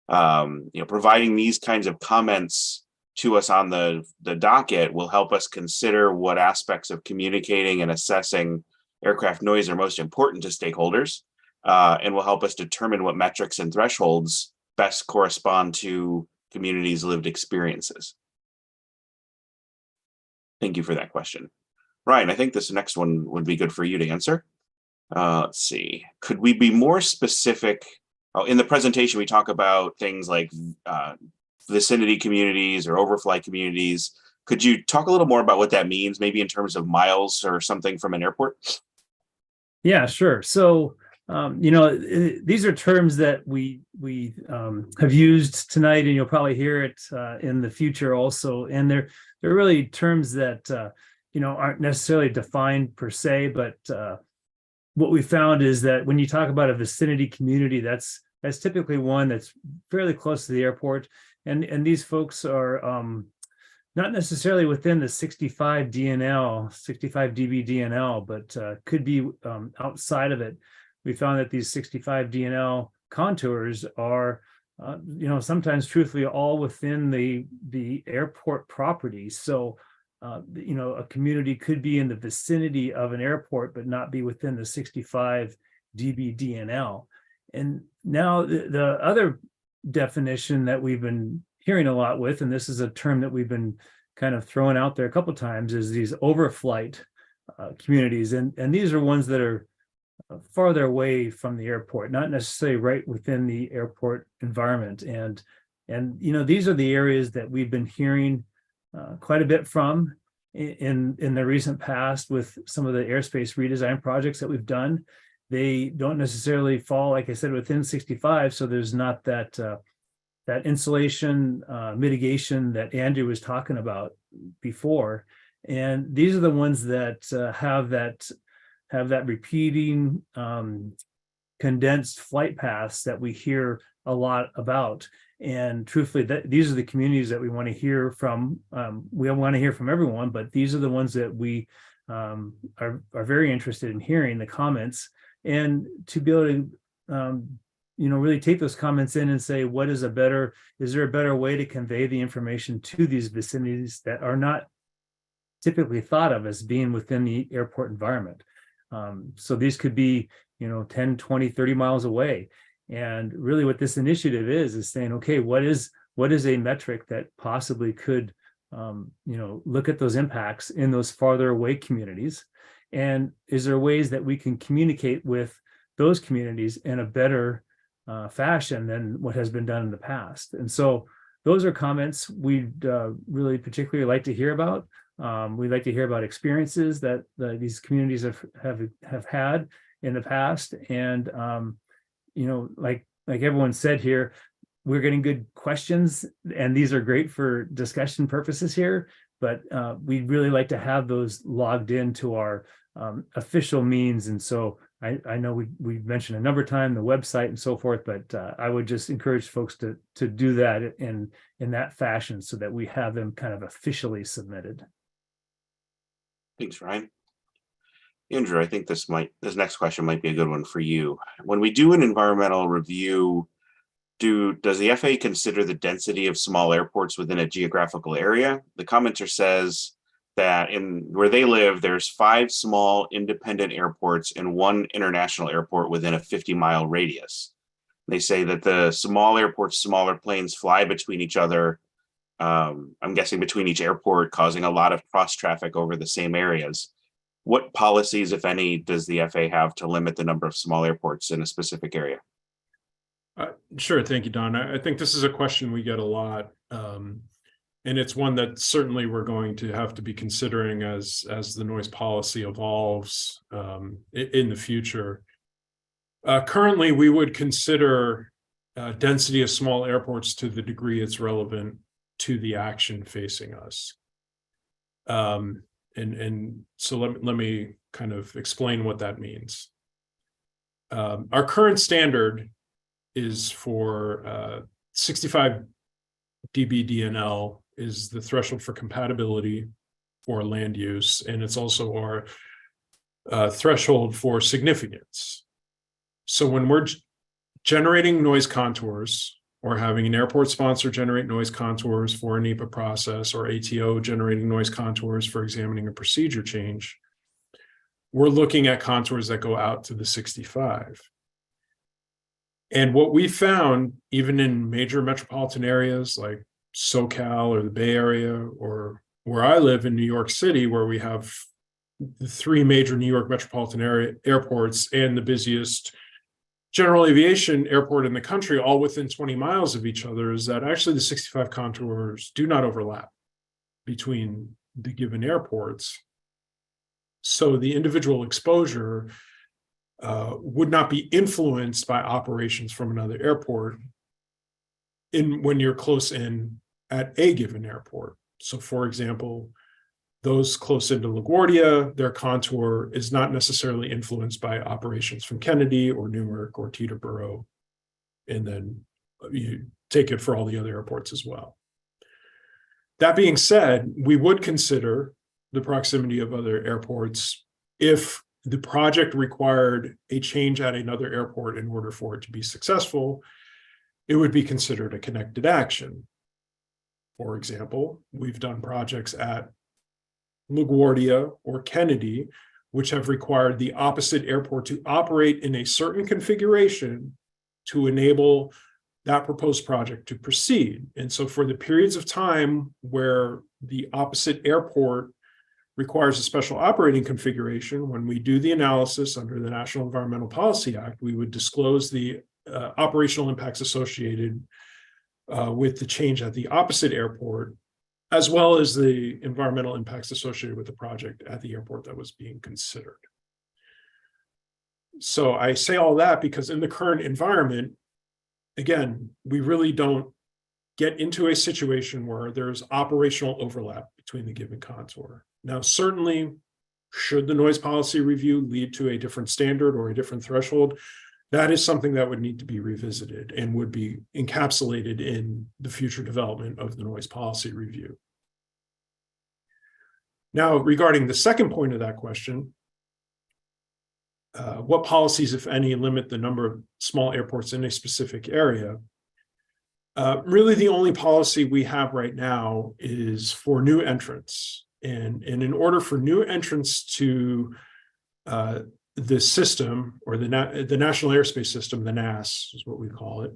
Speaker 1: Providing these kinds of comments to us on the docket will help us consider what aspects of communicating and assessing aircraft noise are most important to stakeholders, and will help us determine what metrics and thresholds best correspond to communities' lived experiences. Thank you for that question. Ryan, I think this next one would be good for you to answer. Let's see. Could we be more specific? Oh, in the presentation, we talk about things like vicinity communities or overflight communities. Could you talk a little more about what that means, maybe in terms of miles or something from an airport?
Speaker 4: Yeah, sure. So, these are terms that we have used tonight, and you'll probably hear it in the future also. And they're really terms that aren't necessarily defined per se, but what we found is that when you talk about a vicinity community, that's typically one that's fairly close to the airport, and these folks are not necessarily within the 65 DNL, 65 dB DNL, but could be outside of it. We found that these 65 DNL contours are, sometimes truthfully all within the airport property. So, a community could be in the vicinity of an airport, but not be within the 65 dB DNL. And now the other definition that we've been hearing a lot with, and this is a term that we've been kind of throwing out there a couple of times, is these overflight communities. And these are ones that are farther away from the airport, not necessarily right within the airport environment. And these are the areas that we've been hearing quite a bit from in the recent past with some of the airspace redesign projects that we've done. They don't necessarily fall, like I said, within 65, so there's not that insulation mitigation that Andrew was talking about before. And these are the ones that have that repeating condensed flight paths that we hear a lot about. And truthfully, these are the communities that we want to hear from. We want to hear from everyone, but these are the ones that we are very interested in hearing the comments, and to be able to really take those comments in and say, is there a better way to convey the information to these vicinities that are not typically thought of as being within the airport environment? So these could be, 10, 20, 30 miles away. And really what this initiative is saying, okay, what is a metric that possibly could, look at those impacts in those farther away communities? And is there ways that we can communicate with those communities in a better fashion than what has been done in the past? And so those are comments we'd really particularly like to hear about. We'd like to hear about experiences that these communities have had in the past. And, like everyone said here, we're getting good questions, and these are great for discussion purposes here, but we'd really like to have those logged into our official means. And so I know we mentioned a number of times the website and so forth, but I would just encourage folks to do that in that fashion so that we have them kind of officially submitted.
Speaker 1: Thanks, Ryan. Andrew, I think this next question might be a good one for you. When we do an environmental review, does the FAA consider the density of small airports within a geographical area? The commenter says that where they live, there's 5 small independent airports and 1 international airport within a 50-mile radius. They say that the small airports, smaller planes fly between each other, I'm guessing between each airport, causing a lot of cross traffic over the same areas. What policies, if any, does the FAA have to limit the number of small airports in a specific area?
Speaker 2: Sure. Thank you, Don. I think this is a question we get a lot. And it's one that certainly we're going to have to be considering as the noise policy evolves in the future. Currently, we would consider density of small airports to the degree it's relevant to the action facing us. And so let me kind of explain what that means. Our current standard is for 65 dB DNL is the threshold for compatibility for land use, and it's also our threshold for significance. So when we're generating noise contours or having an airport sponsor generate noise contours for a NEPA process, or ATO generating noise contours for examining a procedure change, we're looking at contours that go out to the 65. And what we found, even in major metropolitan areas like SoCal or the Bay Area, or where I live in New York City, where we have the 3 major New York metropolitan area airports and the busiest general aviation airport in the country, all within 20 miles of each other, is that actually the 65 contours do not overlap between the given airports. So the individual exposure would not be influenced by operations from another airport when you're close in at a given airport. So for example, those close into LaGuardia, their contour is not necessarily influenced by operations from Kennedy or Newark or Teterboro. And then you take it for all the other airports as well. That being said, we would consider the proximity of other airports if the project required a change at another airport in order for it to be successful. It would be considered a connected action. For example, we've done projects at LaGuardia or Kennedy, which have required the opposite airport to operate in a certain configuration to enable that proposed project to proceed. And so for the periods of time where the opposite airport requires a special operating configuration, when we do the analysis under the National Environmental Policy Act, we would disclose the operational impacts associated with the change at the opposite airport, as well as the environmental impacts associated with the project at the airport that was being considered. So I say all that because in the current environment, again, we really don't get into a situation where there's operational overlap between the given contour. Now, certainly, should the noise policy review lead to a different standard or a different threshold, that is something that would need to be revisited and would be encapsulated in the future development of the noise policy review. Now, regarding the second point of that question, what policies, if any, limit the number of small airports in a specific area? Really, the only policy we have right now is for new entrants. And in order for new entrants to the system, or the National Airspace System, the NAS is what we call it,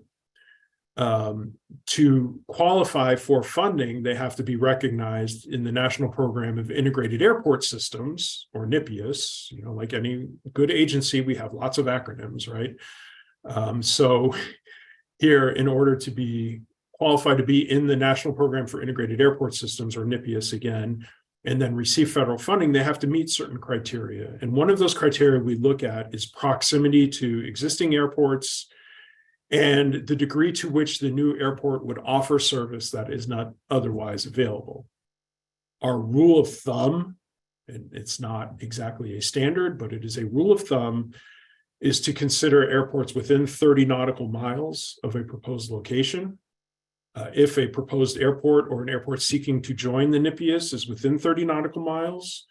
Speaker 2: to qualify for funding, they have to be recognized in the National Program of Integrated Airport Systems, or NIPIAS. You know, like any good agency, we have lots of acronyms, right? So here, in order to be qualified to be in the National Program for Integrated Airport Systems, or NIPIAS again, and then receive federal funding, they have to meet certain criteria. And one of those criteria we look at is proximity to existing airports and the degree to which the new airport would offer service that is not otherwise available. Our rule of thumb, and it's not exactly a standard, but it is a rule of thumb, is to consider airports within 30 nautical miles of a proposed location. If a proposed airport or an airport seeking to join the NIPIAS is within 30 nautical miles,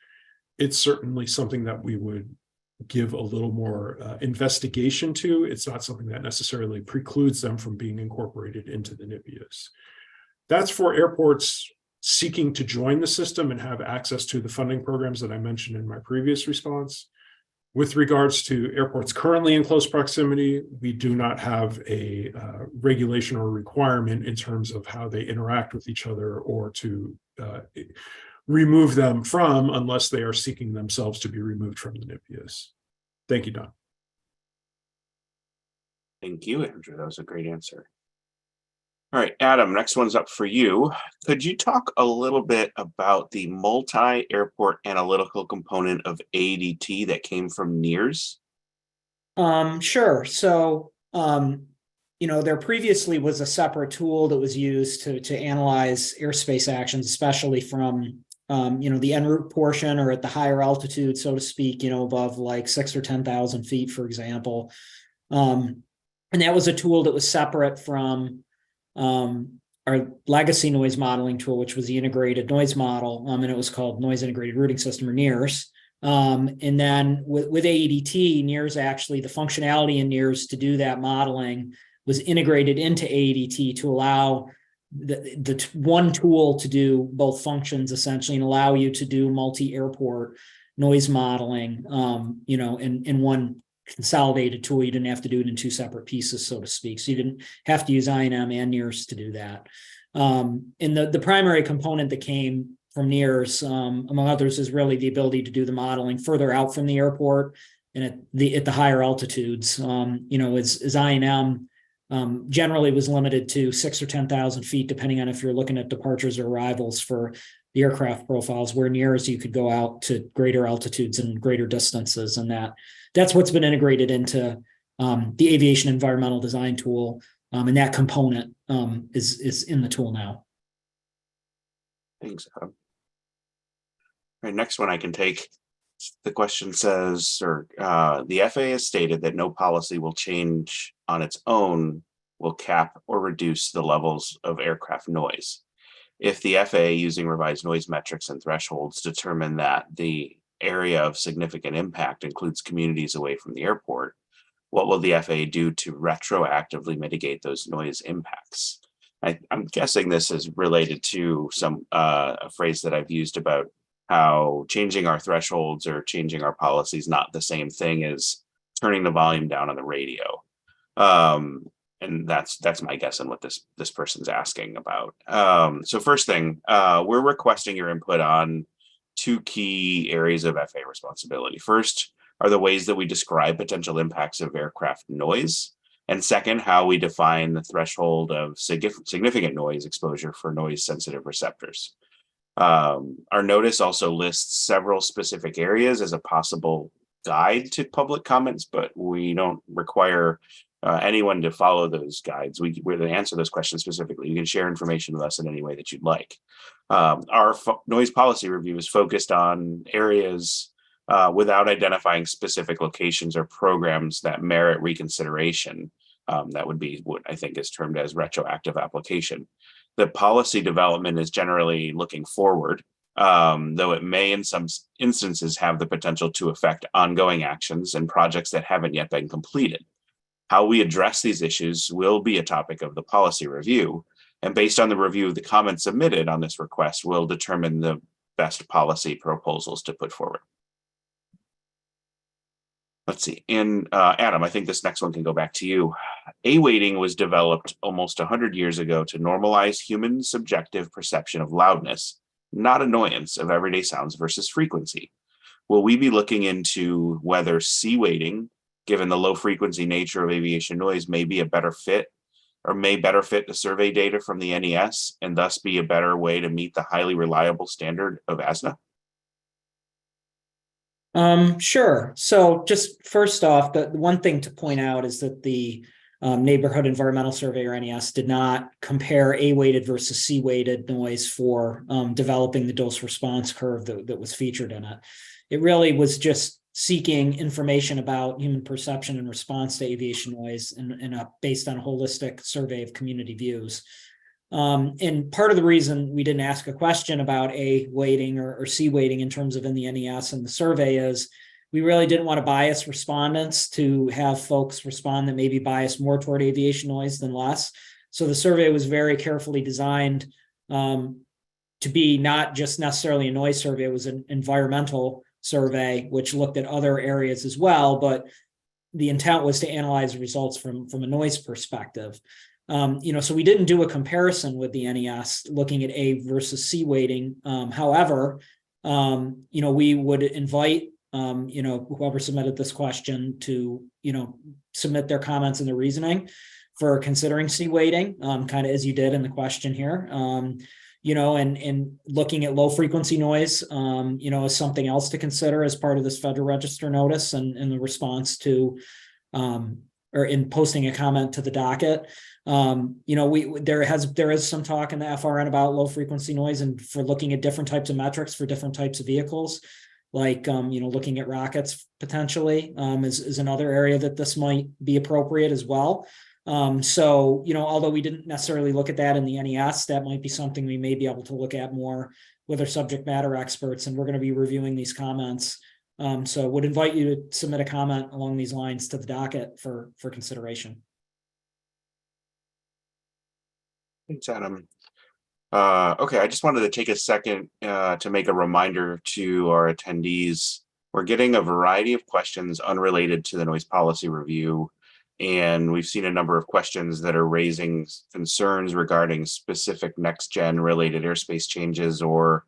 Speaker 2: it's certainly something that we would give a little more investigation to. It's not something that necessarily precludes them from being incorporated into the NIPIAS. That's for airports seeking to join the system and have access to the funding programs that I mentioned in my previous response. With regards to airports currently in close proximity, we do not have a regulation or requirement in terms of how they interact with each other or to remove them from, unless they are seeking themselves to be removed from the NIPIAs. Thank you, Don.
Speaker 1: Thank you, Andrew. That was a great answer. All right, Adam, next one's up for you. Could you talk a little bit about the multi-airport analytical component of AADT that came from NEARS?
Speaker 3: Sure. So, there previously was a separate tool that was used to analyze airspace actions, especially from, the en route portion or at the higher altitude, so to speak, above like 6,000 or 10,000 feet, for example. And that was a tool that was separate from our legacy noise modeling tool, which was the integrated noise model, and it was called Noise Integrated Routing System, or NEARS. And then with AADT, NEARS actually, the functionality in NEARS to do that modeling was integrated into AADT to allow the one tool to do both functions essentially, and allow you to do multi-airport noise modeling, in one consolidated tool. You didn't have to do it in two separate pieces, so to speak. So you didn't have to use INM and NEARS to do that. And the primary component that came from NEARS, among others, is really the ability to do the modeling further out from the airport and at the higher altitudes. As INM generally was limited to 6,000 or 10,000 feet, depending on if you're looking at departures or arrivals for the aircraft profiles, where NEARS you could go out to greater altitudes and greater distances, and that's what's been integrated into the aviation environmental design tool, and that component is in the tool now.
Speaker 1: Thanks, Adam. All right, next one I can take. The question says, the FAA has stated that no policy will change on its own will cap or reduce the levels of aircraft noise. If the FAA, using revised noise metrics and thresholds, determine that the area of significant impact includes communities away from the airport, what will the FAA do to retroactively mitigate those noise impacts? I'm guessing this is related to a phrase that I've used about how changing our thresholds or changing our policies not the same thing as turning the volume down on the radio. And that's my guess on what this person's asking about. So first thing, we're requesting your input on two key areas of FAA responsibility. First are the ways that we describe potential impacts of aircraft noise. And second, how we define the threshold of significant noise exposure for noise sensitive receptors. Our notice also lists several specific areas as a possible guide to public comments, but we don't require anyone to follow those guides. We're to answer those questions specifically. You can share information with us in any way that you'd like. Our noise policy review is focused on areas without identifying specific locations or programs that merit reconsideration. That would be what I think is termed as retroactive application. The policy development is generally looking forward, though it may in some instances have the potential to affect ongoing actions and projects that haven't yet been completed. How we address these issues will be a topic of the policy review, and based on the review of the comments submitted on this request, we'll determine the best policy proposals to put forward. Let's see, and Adam, I think this next one can go back to you. A-weighting was developed almost 100 years ago to normalize human subjective perception of loudness, not annoyance of everyday sounds versus frequency. Will we be looking into whether C-weighting, given the low frequency nature of aviation noise, may be a better fit or may better fit the survey data from the NES and thus be a better way to meet the highly reliable standard of ASNA?
Speaker 3: Sure. So just first off, the one thing to point out is that the Neighborhood Environmental Survey, or NES, did not compare A-weighted versus C-weighted noise for developing the dose response curve that was featured in it. It really was just seeking information about human perception and response to aviation noise based on a holistic survey of community views. And part of the reason we didn't ask a question about A-weighting or C-weighting in terms of in the NES and the survey is we really didn't want to bias respondents to have folks respond that maybe bias more toward aviation noise than less. So the survey was very carefully designed to be not just necessarily a noise survey, it was an environmental survey, which looked at other areas as well, but the intent was to analyze the results from a noise perspective. So we didn't do a comparison with the NES looking at A versus C weighting. However, we would invite, whoever submitted this question to, submit their comments and their reasoning for considering C weighting, kind of as you did in the question here. And looking at low frequency noise, is something else to consider as part of this Federal Register notice and in the response to, or in posting a comment to the docket. There is some talk in the FRN about low frequency noise and for looking at different types of metrics for different types of vehicles, like, looking at rockets potentially, is another area that this might be appropriate as well. Although we didn't necessarily look at that in the NES, that might be something we may be able to look at more with our subject matter experts, and we're going to be reviewing these comments. So would invite you to submit a comment along these lines to the docket for consideration.
Speaker 1: Thanks, Adam. Okay, I just wanted to take a second to make a reminder to our attendees. We're getting a variety of questions unrelated to the noise policy review, and we've seen a number of questions that are raising concerns regarding specific next-gen related airspace changes or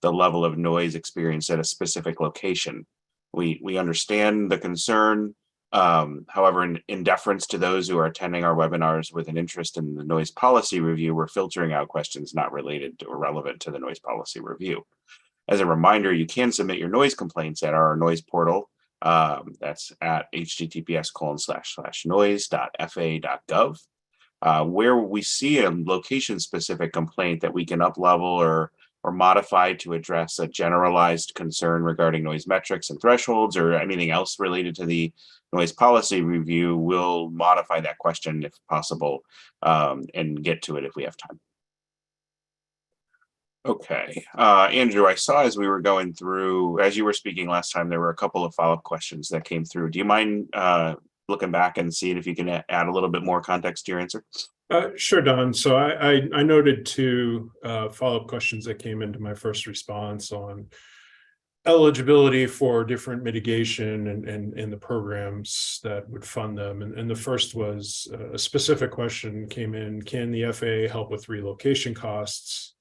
Speaker 1: the level of noise experienced at a specific location. We understand the concern. However, in deference to those who are attending our webinars with an interest in the noise policy review, we're filtering out questions not related or relevant to the noise policy review. As a reminder, you can submit your noise complaints at our noise portal. That's at https://noise.fa.gov, where we see a location-specific complaint that we can up-level or modify to address a generalized concern regarding noise metrics and thresholds or anything else related to the noise policy review. We'll modify that question if possible and get to it if we have time. Okay, Andrew, I saw as we were going through, as you were speaking last time, there were a couple of follow-up questions that came through. Do you mind looking back and seeing if you can add a little bit more context to your answer?
Speaker 2: Sure, Don. So I noted two follow-up questions that came into my first response on eligibility for different mitigation and the programs that would fund them. And the first was a specific question came in: can the FAA help with relocation costs?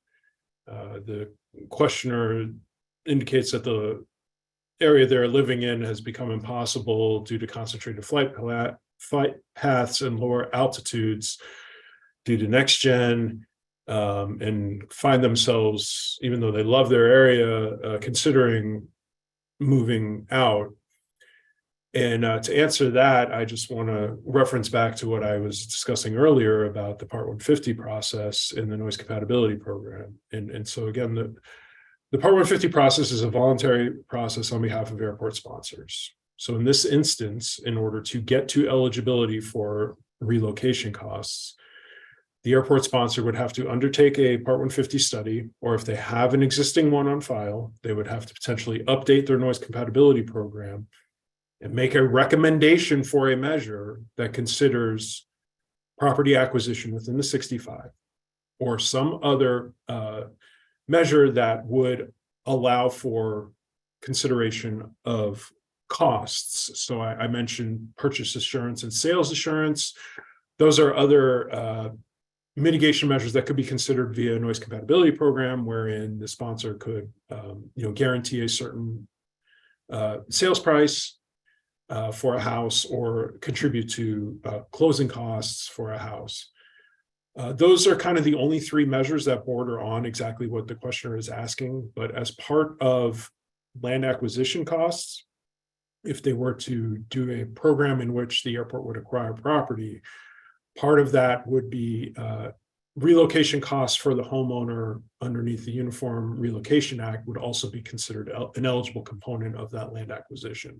Speaker 2: The questioner indicates that the area they're living in has become impossible due to concentrated flight paths and lower altitudes due to next gen, and find themselves, even though they love their area, considering moving out. And to answer that, I just want to reference back to what I was discussing earlier about the Part 150 process in the noise compatibility program. And so again, the Part 150 process is a voluntary process on behalf of airport sponsors. So in this instance, in order to get to eligibility for relocation costs, the airport sponsor would have to undertake a Part 150 study, or if they have an existing one on file, they would have to potentially update their noise compatibility program and make a recommendation for a measure that considers property acquisition within the 65 or some other measure that would allow for consideration of costs. So I mentioned purchase assurance and sales assurance. Those are other mitigation measures that could be considered via a noise compatibility program, wherein the sponsor could guarantee a certain sales price for a house or contribute to closing costs for a house. Those are kind of the only three measures that border on exactly what the questioner is asking. But as part of land acquisition costs, if they were to do a program in which the airport would acquire property, part of that would be relocation costs for the homeowner underneath the Uniform Relocation Act would also be considered an eligible component of that land acquisition.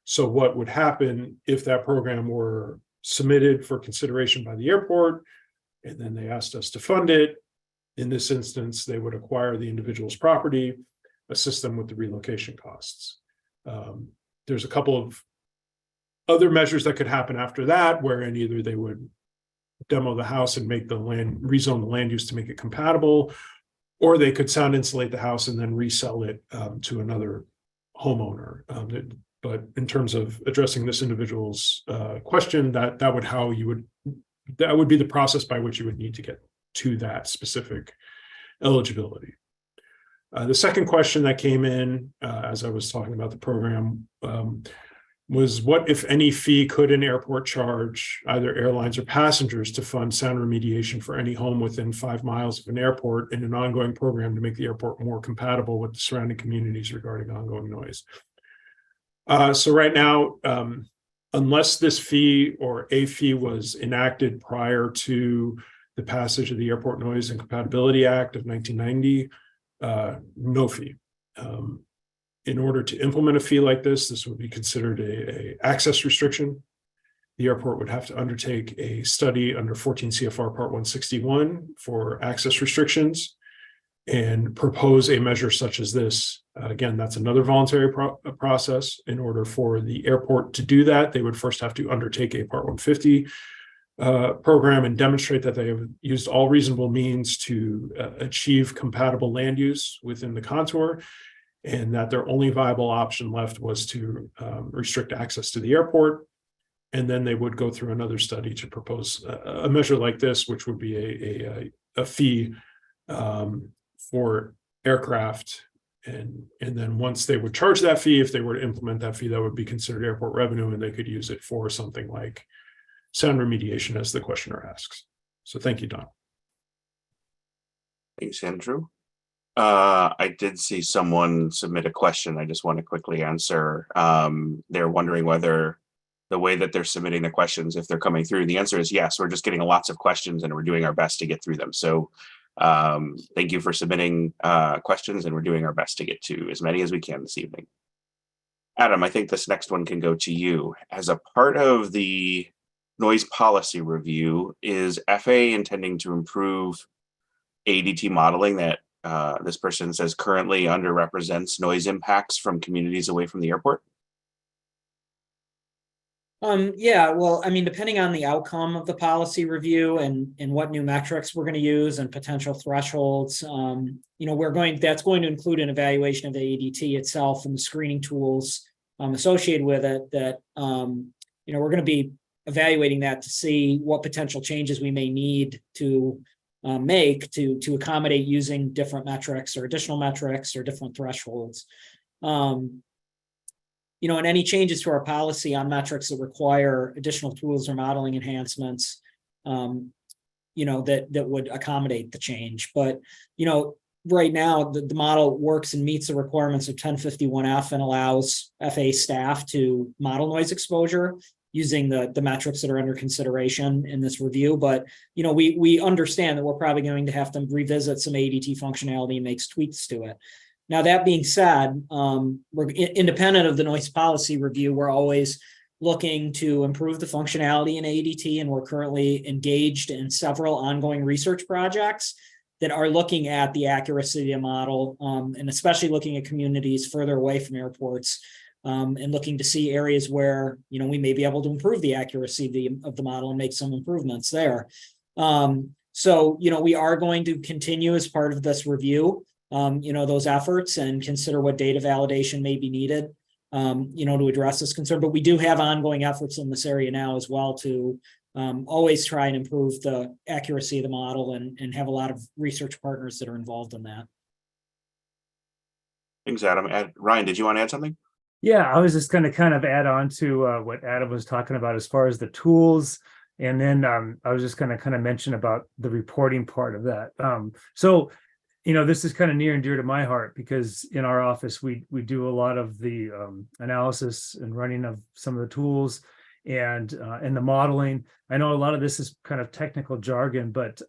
Speaker 2: So what would happen if that program were submitted for consideration by the airport, and then they asked us to fund it? In this instance, they would acquire the individual's property, assist them with the relocation costs. There's a couple of other measures that could happen after that, wherein either they would demo the house and make the land, rezone the land use to make it compatible, or they could sound insulate the house and then resell it to another homeowner. But in terms of addressing this individual's question, that would be the process by which you would need to get to that specific eligibility. The second question that came in as I was talking about the program was, what, if any, fee could an airport charge either airlines or passengers to fund sound remediation for any home within 5 miles of an airport in an ongoing program to make the airport more compatible with the surrounding communities regarding ongoing noise? So right now, unless this fee or a fee was enacted prior to the passage of the Airport Noise and Compatibility Act of 1990, no fee. In order to implement a fee like this would be considered a access restriction. The airport would have to undertake a study under 14 CFR Part 161 for access restrictions and propose a measure such as this. Again, that's another voluntary process. In order for the airport to do that, they would first have to undertake a Part 150 program and demonstrate that they have used all reasonable means to achieve compatible land use within the contour, and that their only viable option left was to restrict access to the airport. And then they would go through another study to propose a measure like this, which would be a fee for aircraft. And then once they would charge that fee, if they were to implement that fee, that would be considered airport revenue, and they could use it for something like sound remediation, as the questioner asks. So thank you, Don.
Speaker 1: Thanks, Andrew. I did see someone submit a question I just want to quickly answer. They're wondering whether the way that they're submitting the questions, if they're coming through, the answer is yes. We're just getting lots of questions and we're doing our best to get through them. So thank you for submitting questions, and we're doing our best to get to as many as we can this evening. Adam, I think this next one can go to you. As a part of the noise policy review, is FAA intending to improve ADT modeling that this person says currently underrepresents noise impacts from communities away from the airport?
Speaker 3: Yeah, well, I mean, depending on the outcome of the policy review and what new metrics we're going to use and potential thresholds, that's going to include an evaluation of the ADT itself and the screening tools associated with it that, we're going to be evaluating that to see what potential changes we may need to make to accommodate using different metrics or additional metrics or different thresholds. And any changes to our policy on metrics that require additional tools or modeling enhancements, that would accommodate the change. But, right now the model works and meets the requirements of 1051F and allows FAA staff to model noise exposure using the metrics that are under consideration in this review. But, we understand that we're probably going to have to revisit some ADT functionality and make tweaks to it. Now, that being said, we're independent of the noise policy review. We're always looking to improve the functionality in ADT, and we're currently engaged in several ongoing research projects that are looking at the accuracy of the model, and especially looking at communities further away from airports, and looking to see areas where, we may be able to improve the accuracy of the model and make some improvements there. So, we are going to continue as part of this review, those efforts and consider what data validation may be needed, to address this concern. But we do have ongoing efforts in this area now as well to always try and improve the accuracy of the model and have a lot of research partners that are involved in that.
Speaker 1: Thanks, Adam. Ryan, did you want to add something?
Speaker 4: Yeah, I was just going to kind of add on to what Adam was talking about as far as the tools. And then I was just going to kind of mention about the reporting part of that. So this is kind of near and dear to my heart, because in our office, we do a lot of the analysis and running of some of the tools and the modeling. I know a lot of this is kind of technical jargon, but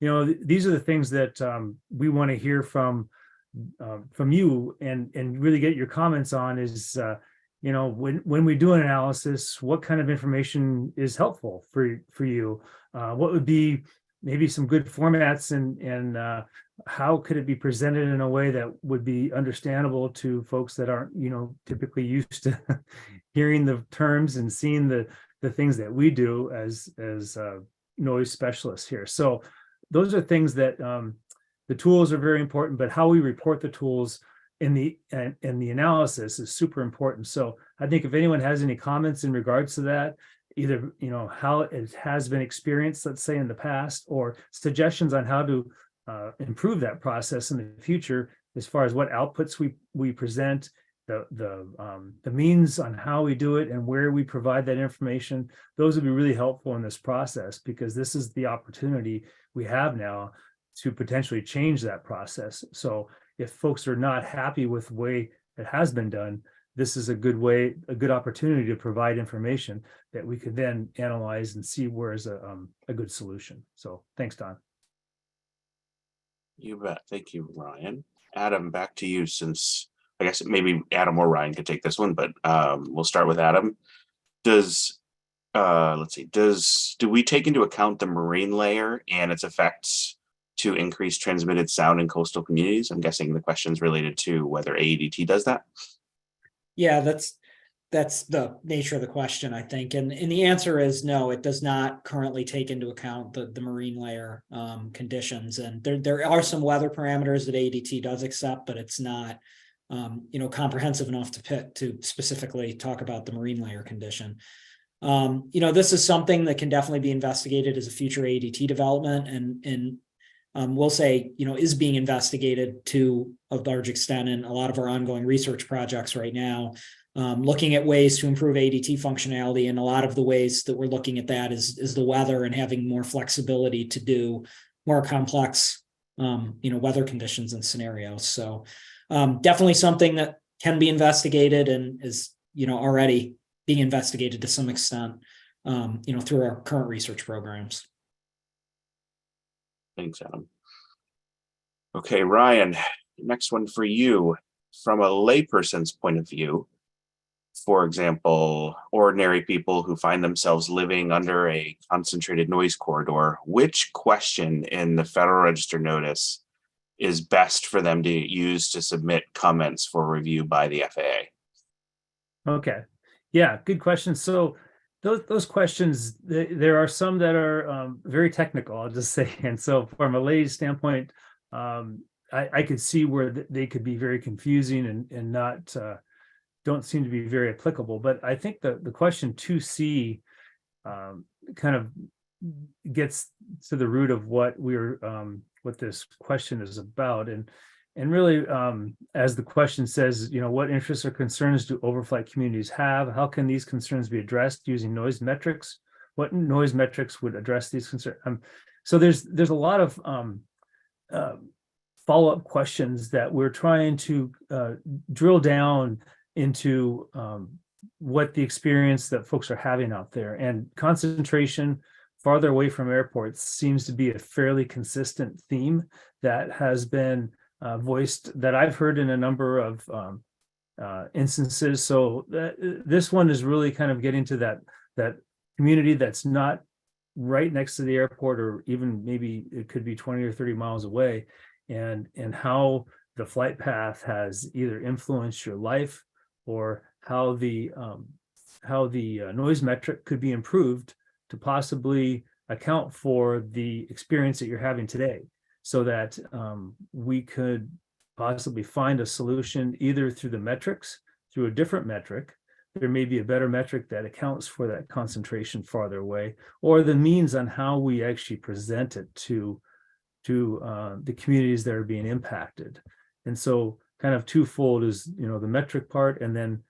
Speaker 4: these are the things that we want to hear from you and really get your comments on is, when we do an analysis, what kind of information is helpful for you? What would be maybe some good formats and how could it be presented in a way that would be understandable to folks that aren't, typically used to hearing the terms and seeing the things that we do as noise specialists here. So those are things that the tools are very important, but how we report the tools in the analysis is super important. So I think if anyone has any comments in regards to that, either how it has been experienced, let's say in the past, or suggestions on how to improve that process in the future, as far as what outputs we present, the means on how we do it and where we provide that information, those would be really helpful in this process, because this is the opportunity we have now to potentially change that process. So if folks are not happy with the way it has been done, this is a good opportunity to provide information that we could then analyze and see where is a good solution. So thanks, Don.
Speaker 1: You bet. Thank you, Ryan. Adam, back to you, since I guess maybe Adam or Ryan could take this one, but we'll start with Adam. Let's see, do we take into account the marine layer and its effects to increase transmitted sound in coastal communities? I'm guessing the question's related to whether AEDT does that.
Speaker 3: Yeah, that's the nature of the question, I think. And the answer is no, it does not currently take into account the marine layer conditions. And there are some weather parameters that AEDT does accept, but it's not comprehensive enough to specifically talk about the marine layer condition. This is something that can definitely be investigated as a future AEDT development, and we'll say, is being investigated to a large extent in a lot of our ongoing research projects right now, looking at ways to improve AEDT functionality. And a lot of the ways that we're looking at that is the weather and having more flexibility to do more complex, weather conditions and scenarios. So definitely something that can be investigated and is, already being investigated to some extent, through our current research programs.
Speaker 1: Thanks, Adam. Okay, Ryan, next one for you. From a layperson's point of view, for example, ordinary people who find themselves living under a concentrated noise corridor, which question in the Federal Register notice is best for them to use to submit comments for review by the FAA?
Speaker 4: Okay. Yeah, good question. So those questions, there are some that are very technical, I'll just say. And so from a lay standpoint, I could see where they could be very confusing and not don't seem to be very applicable. But I think the question 2C kind of gets to the root of what what this question is about. And really, as the question says, what interests or concerns do overflight communities have? How can these concerns be addressed using noise metrics? What noise metrics would address these concerns? So there's a lot of follow-up questions that we're trying to drill down into what the experience that folks are having out there. And concentration farther away from airports seems to be a fairly consistent theme that has been voiced, that I've heard in a number of instances. So this one is really kind of getting to that community that's not right next to the airport, or even maybe it could be 20 or 30 miles away, and how the flight path has either influenced your life, or how the noise metric could be improved to possibly account for the experience that you're having today, so that we could possibly find a solution either through the metrics, through a different metric. There may be a better metric that accounts for that concentration farther away, or the means on how we actually present it to the communities that are being impacted. And so kind of twofold is, the metric part, and then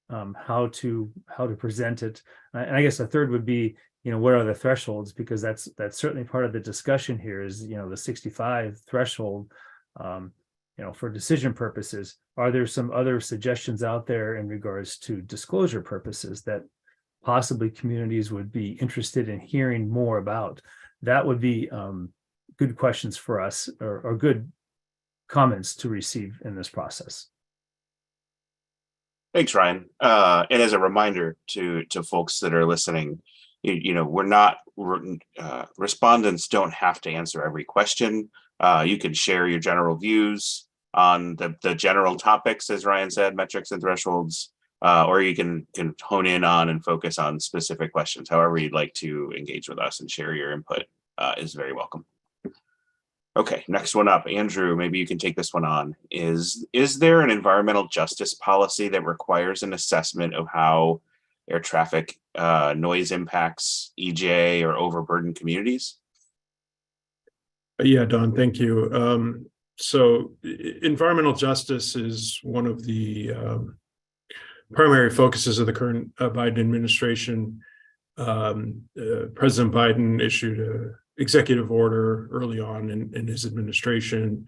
Speaker 4: how to present it. And I guess a third would be, what are the thresholds? Because that's certainly part of the discussion here is, the 65 threshold, for decision purposes. Are there some other suggestions out there in regards to disclosure purposes that possibly communities would be interested in hearing more about? That would be good questions for us, or good comments to receive in this process.
Speaker 1: Thanks, Ryan. And as a reminder to folks that are listening, we're not respondents don't have to answer every question. You can share your general views on the general topics, as Ryan said, metrics and thresholds, or you can hone in on and focus on specific questions. However you'd like to engage with us and share your input is very welcome. Okay, next one up, Andrew, maybe you can take this one on. Is there an environmental justice policy that requires an assessment of how air traffic noise impacts EJ or overburdened communities?
Speaker 2: Yeah, Don, thank you. So environmental justice is one of the primary focuses of the current Biden administration. President Biden issued an executive order early on in his administration,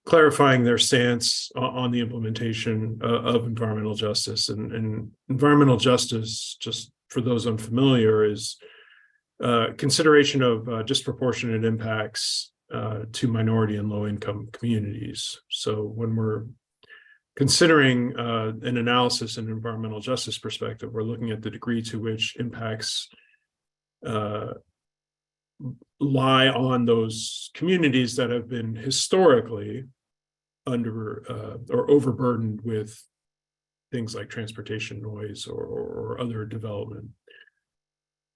Speaker 2: clarifying their stance on the implementation of environmental justice. And environmental justice, just for those unfamiliar, is consideration of disproportionate impacts to minority and low-income communities. So when we're considering an analysis and environmental justice perspective, we're looking at the degree to which impacts lie on those communities that have been historically under or overburdened with things like transportation noise or other development.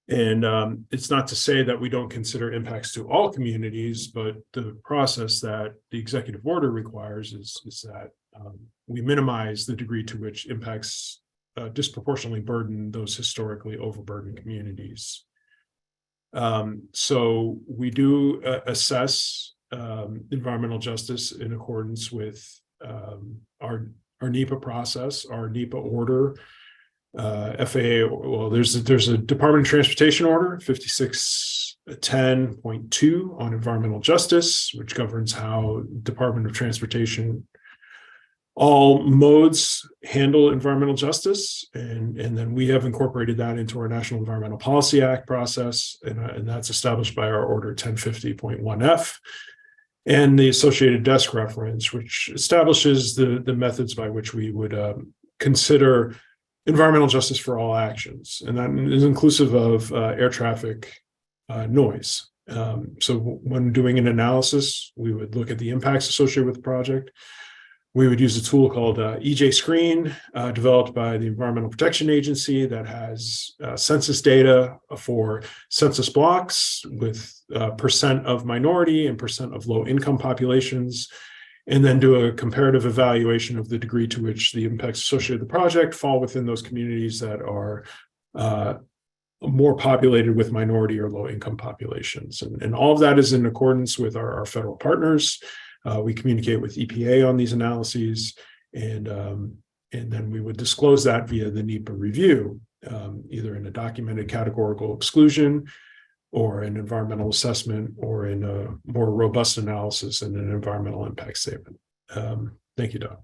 Speaker 2: And it's not to say that we don't consider impacts to all communities, but the process that the executive order requires is that we minimize the degree to which impacts disproportionately burden those historically overburdened communities. So we do assess environmental justice in accordance with our NEPA process, our NEPA order. FAA, well, there's a Department of Transportation order 5610.2 on environmental justice, which governs how Department of Transportation, all modes, handle environmental justice, and then we have incorporated that into our National Environmental Policy Act process, and that's established by our order 1050.1F and the associated desk reference, which establishes the methods by which we would consider environmental justice for all actions, and that is inclusive of air traffic noise. So when doing an analysis, we would look at the impacts associated with the project. We would use a tool called EJ Screen, developed by the Environmental Protection Agency, that has census data for census blocks with percent of minority and percent of low-income populations, and then do a comparative evaluation of the degree to which the impacts associated with the project fall within those communities that are more populated with minority or low-income populations. And all of that is in accordance with our federal partners. We communicate with EPA on these analyses, and then we would disclose that via the NEPA review, either in a documented categorical exclusion or an environmental assessment, or in a more robust analysis and an environmental impact statement. Thank you, Doug.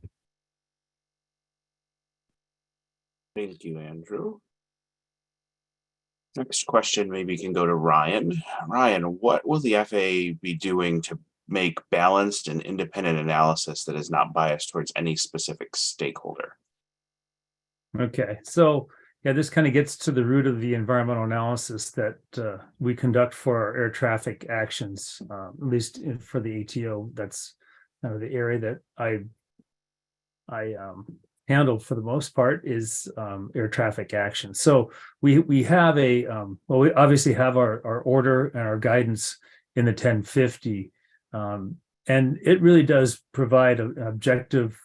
Speaker 1: Thank you, Andrew. Next question maybe can go to Ryan. Ryan, what will the FAA be doing to make balanced and independent analysis that is not biased towards any specific stakeholder?
Speaker 4: Okay, so yeah, this kind of gets to the root of the environmental analysis that we conduct for our air traffic actions, at least for the ATO. That's kind of the area that I handled for the most part, is air traffic action. So we have a well, we obviously have our order and our guidance in the 1050, and it really does provide an objective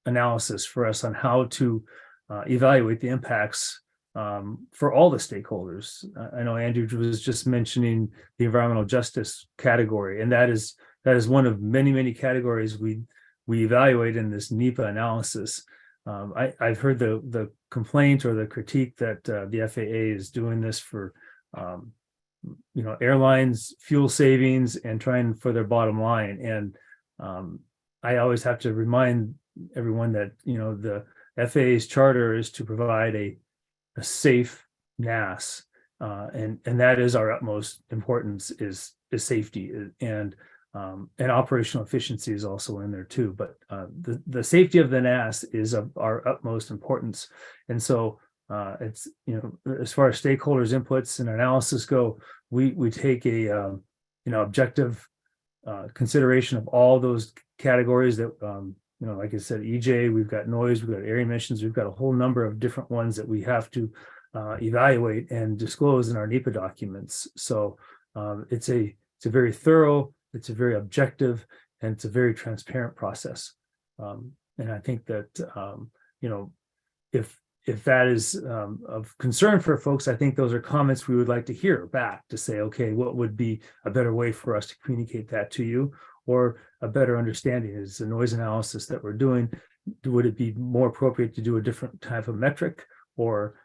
Speaker 4: analysis for us on how to evaluate the impacts for all the stakeholders. I know Andrew was just mentioning the environmental justice category, and that is one of many categories we evaluate in this NEPA analysis. I've heard the complaint or the critique that the FAA is doing this for airlines, fuel savings, and trying for their bottom line. And I always have to remind everyone that the FAA's charter is to provide a safe NAS, and that is our utmost importance, is safety, and operational efficiency is also in there too. But the safety of the NAS is of our utmost importance, and so it's as far as stakeholders' inputs and analysis go, we take a objective consideration of all those categories that like I said, EJ, we've got noise, we've got air emissions, we've got a whole number of different ones that we have to evaluate and disclose in our NEPA documents. So it's a a very thorough, it's a very objective, and it's a very transparent process. And I think that if that is of concern for folks, I think those are comments we would like to hear back to say, okay, what would be a better way for us to communicate that to you, or a better understanding? Is the noise analysis that we're doing, would it be more appropriate to do a different type of metric, or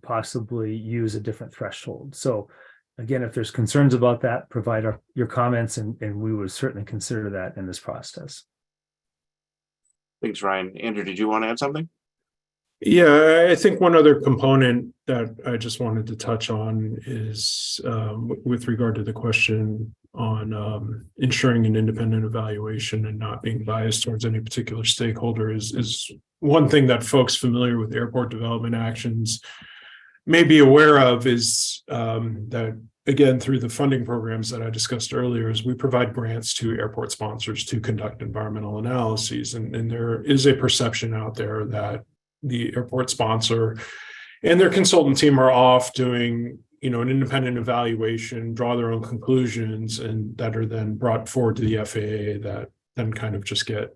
Speaker 4: possibly use a different threshold? So again, if there's concerns about that, provide your comments, and we would certainly consider that in this process.
Speaker 1: Thanks, Ryan. Andrew, did you want to add something?
Speaker 2: Yeah, I think one other component that I just wanted to touch on is with regard to the question on ensuring an independent evaluation and not being biased towards any particular stakeholder is one thing that folks familiar with airport development actions may be aware of, is that, again, through the funding programs that I discussed earlier, is we provide grants to airport sponsors to conduct environmental analyses. And there is a perception out there that the airport sponsor and their consultant team are off doing, an independent evaluation, draw their own conclusions, and that are then brought forward to the FAA that then kind of just get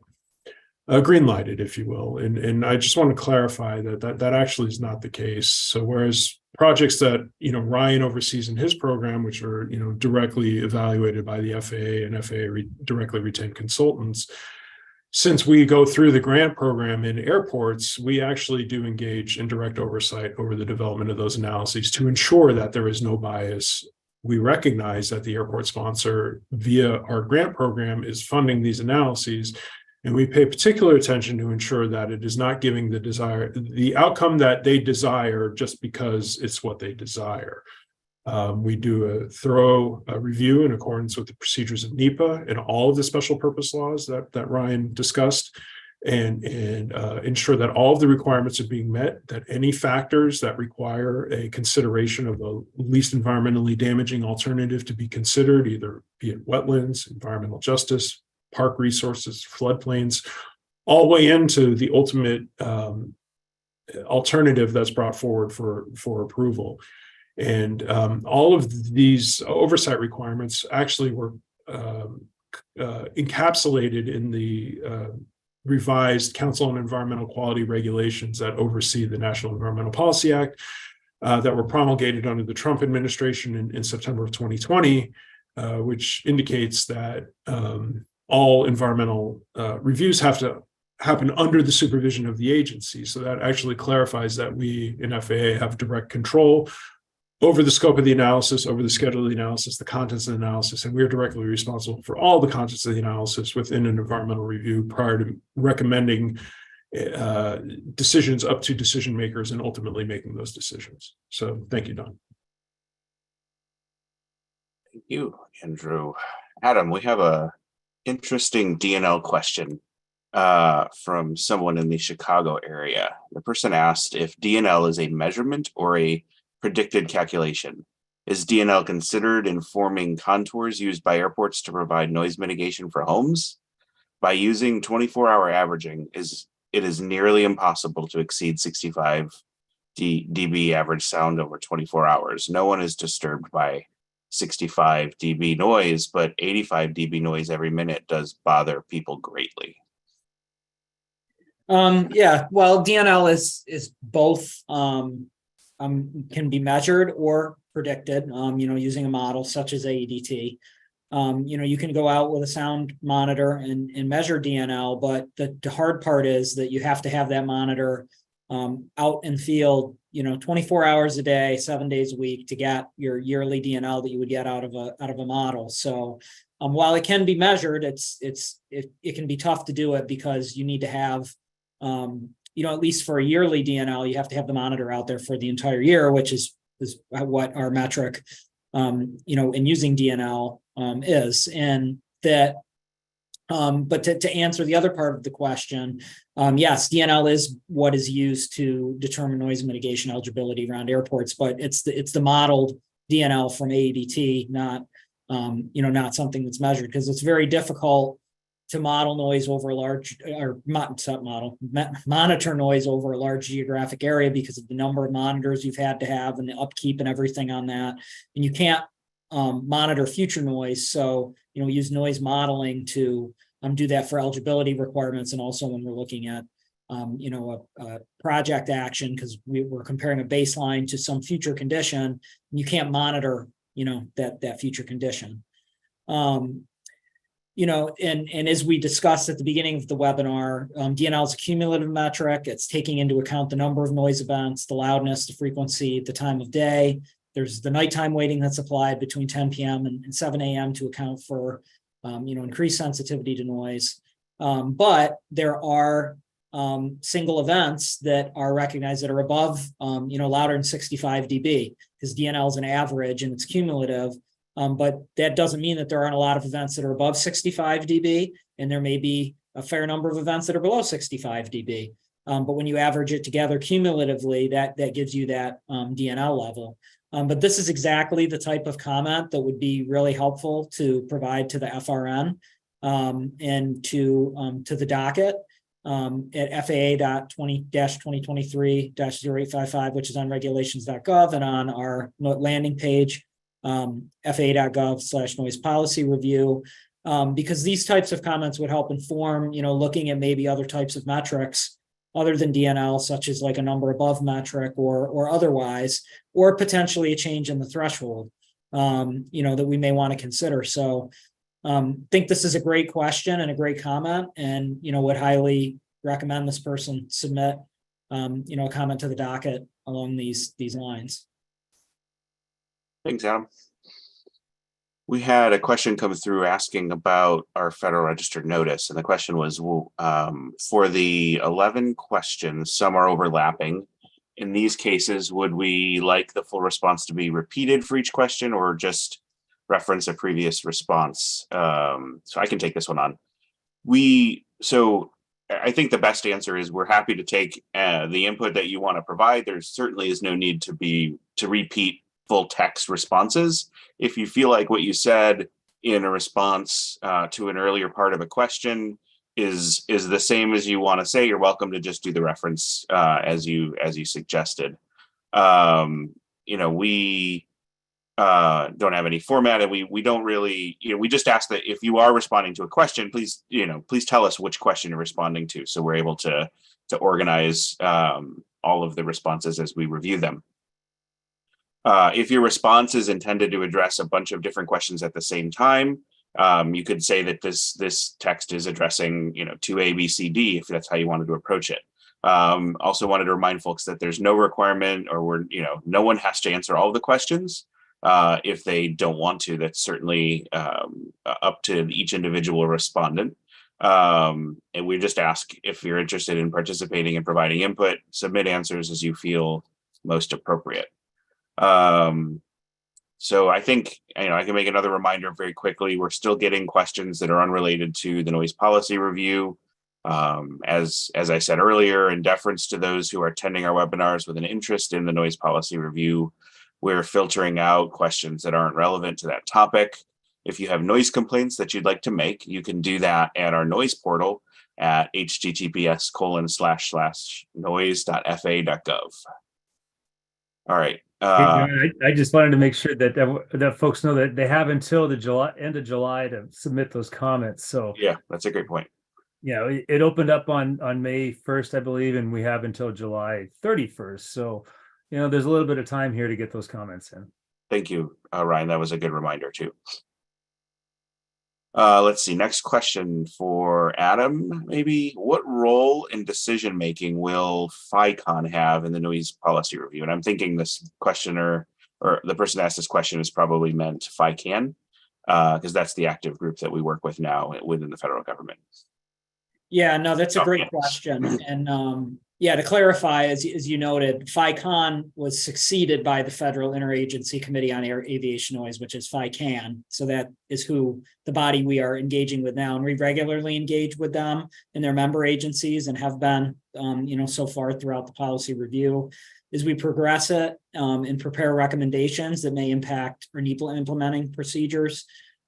Speaker 2: green lighted, if you will. And I just want to clarify that actually is not the case. So whereas projects that, Ryan oversees in his program, which are, directly evaluated by the FAA and FAA directly retained consultants, since we go through the grant program in airports, we actually do engage in direct oversight over the development of those analyses to ensure that there is no bias. We recognize that the airport sponsor, via our grant program, is funding these analyses, and we pay particular attention to ensure that it is not giving the outcome that they desire just because it's what they desire. We do a thorough review in accordance with the procedures of NEPA and all of the special purpose laws that Ryan discussed, and ensure that all of the requirements are being met, that any factors that require a consideration of the least environmentally damaging alternative to be considered, either be it wetlands, environmental justice, park resources, floodplains, all weigh into the ultimate alternative that's brought forward for approval. And all of these oversight requirements actually were encapsulated in the revised Council on Environmental Quality regulations that oversee the National Environmental Policy Act that were promulgated under the Trump administration in September of 2020, which indicates that all environmental reviews have to happen under the supervision of the agency. So that actually clarifies that we in FAA have direct control over the scope of the analysis, over the schedule of the analysis, the contents of the analysis, and we are directly responsible for all the contents of the analysis within an environmental review prior to recommending decisions up to decision makers and ultimately making those decisions. So thank you, Don.
Speaker 1: Thank you, Andrew. Adam, we have a interesting DNL question from someone in the Chicago area. The person asked if DNL is a measurement or a predicted calculation. Is DNL considered informing contours used by airports to provide noise mitigation for homes? By using 24-hour averaging, it is nearly impossible to exceed 65 dB average sound over 24 hours. No one is disturbed by 65 dB noise, but 85 dB noise every minute does bother people greatly.
Speaker 3: Yeah, well, DNL is both can be measured or predicted, using a model such as AEDT. You can go out with a sound monitor and measure DNL, but the hard part is that you have to have that monitor out in field, 24 hours a day, 7 days a week to get your yearly DNL that you would get out of a model. So while it can be measured, it can be tough to do it because you need to have at least for a yearly DNL, you have to have the monitor out there for the entire year, which is what our metric, in using DNL is. And that, but to answer the other part of the question, yes, DNL is what is used to determine noise mitigation eligibility around airports, but it's the modeled DNL from AEDT, not something that's measured, because it's very difficult to model noise over a large, or monitor noise over a large geographic area because of the number of monitors you've had to have and the upkeep and everything on that. And you can't monitor future noise. So, we use noise modeling to do that for eligibility requirements, and also when we're looking at a project action, because we're comparing a baseline to some future condition, and you can't monitor that future condition. And as we discussed at the beginning of the webinar, DNL is a cumulative metric. It's taking into account the number of noise events, the loudness, the frequency, the time of day. There's the nighttime weighting that's applied between 10 p.m. and 7 a.m. to account for increased sensitivity to noise. But there are single events that are recognized that are above, louder than 65 dB, because DNL is an average and it's cumulative. But that doesn't mean that there aren't a lot of events that are above 65 dB, and there may be a fair number of events that are below 65 dB. But when you average it together cumulatively, that gives you that DNL level. But this is exactly the type of comment that would be really helpful to provide to the FRN and to the docket at FAA.20-2023-0855, which is on regulations.gov, and on our landing page, FAA.gov/noise policy review, because these types of comments would help inform, looking at maybe other types of metrics other than DNL, such as like a number above metric or otherwise, or potentially a change in the threshold, that we may want to consider. So think this is a great question and a great comment, and, would highly recommend this person submit, a comment to the docket along these lines.
Speaker 1: Thanks, Adam. We had a question come through asking about our Federal Register notice, and the question was, for the 11 questions, some are overlapping. In these cases, would we like the full response to be repeated for each question, or just reference a previous response? So I can take this one on. So I think the best answer is we're happy to take the input that you want to provide. There certainly is no need to repeat full text responses. If you feel like what you said in a response to an earlier part of a question is the same as you want to say, you're welcome to just do the reference as you suggested. We don't have any format, and we don't really, we just ask that if you are responding to a question, please tell us which question you're responding to, so we're able to organize all of the responses as we review them. If your response is intended to address a bunch of different questions at the same time, you could say that this text is addressing, to A, B, C, D, if that's how you wanted to approach it. Also wanted to remind folks that there's no requirement, or no one has to answer all of the questions. If they don't want to, that's certainly up to each individual respondent. And we just ask, if you're interested in participating and providing input, submit answers as you feel most appropriate. So I think, I can make another reminder very quickly. We're still getting questions that are unrelated to the noise policy review. As I said earlier, in deference to those who are attending our webinars with an interest in the noise policy review, we're filtering out questions that aren't relevant to that topic. If you have noise complaints that you'd like to make, you can do that at our noise portal at https://noise.fa.gov. All right.
Speaker 4: I just wanted to make sure that folks know that they have until the end of July to submit those comments. So
Speaker 1: yeah, that's a great point.
Speaker 4: It opened up on May 1st, I believe, and we have until July 31st. So, there's a little bit of time here to get those comments in.
Speaker 1: Thank you, Ryan. That was a good reminder too. Let's see. Next question for Adam, maybe. What role in decision making will FICON have in the noise policy review? And I'm thinking this questioner, or the person that asked this question, is probably meant FICAN, because that's the active group that we work with now within the federal government.
Speaker 3: Yeah, no, that's a great question. And to clarify, as you noted, FICON was succeeded by the Federal Interagency Committee on Aviation Noise, which is FICAN. So that is who the body we are engaging with now. And we regularly engage with them and their member agencies, and have been, so far throughout the policy review. As we progress it and prepare recommendations that may impact our NEPA implementing procedures,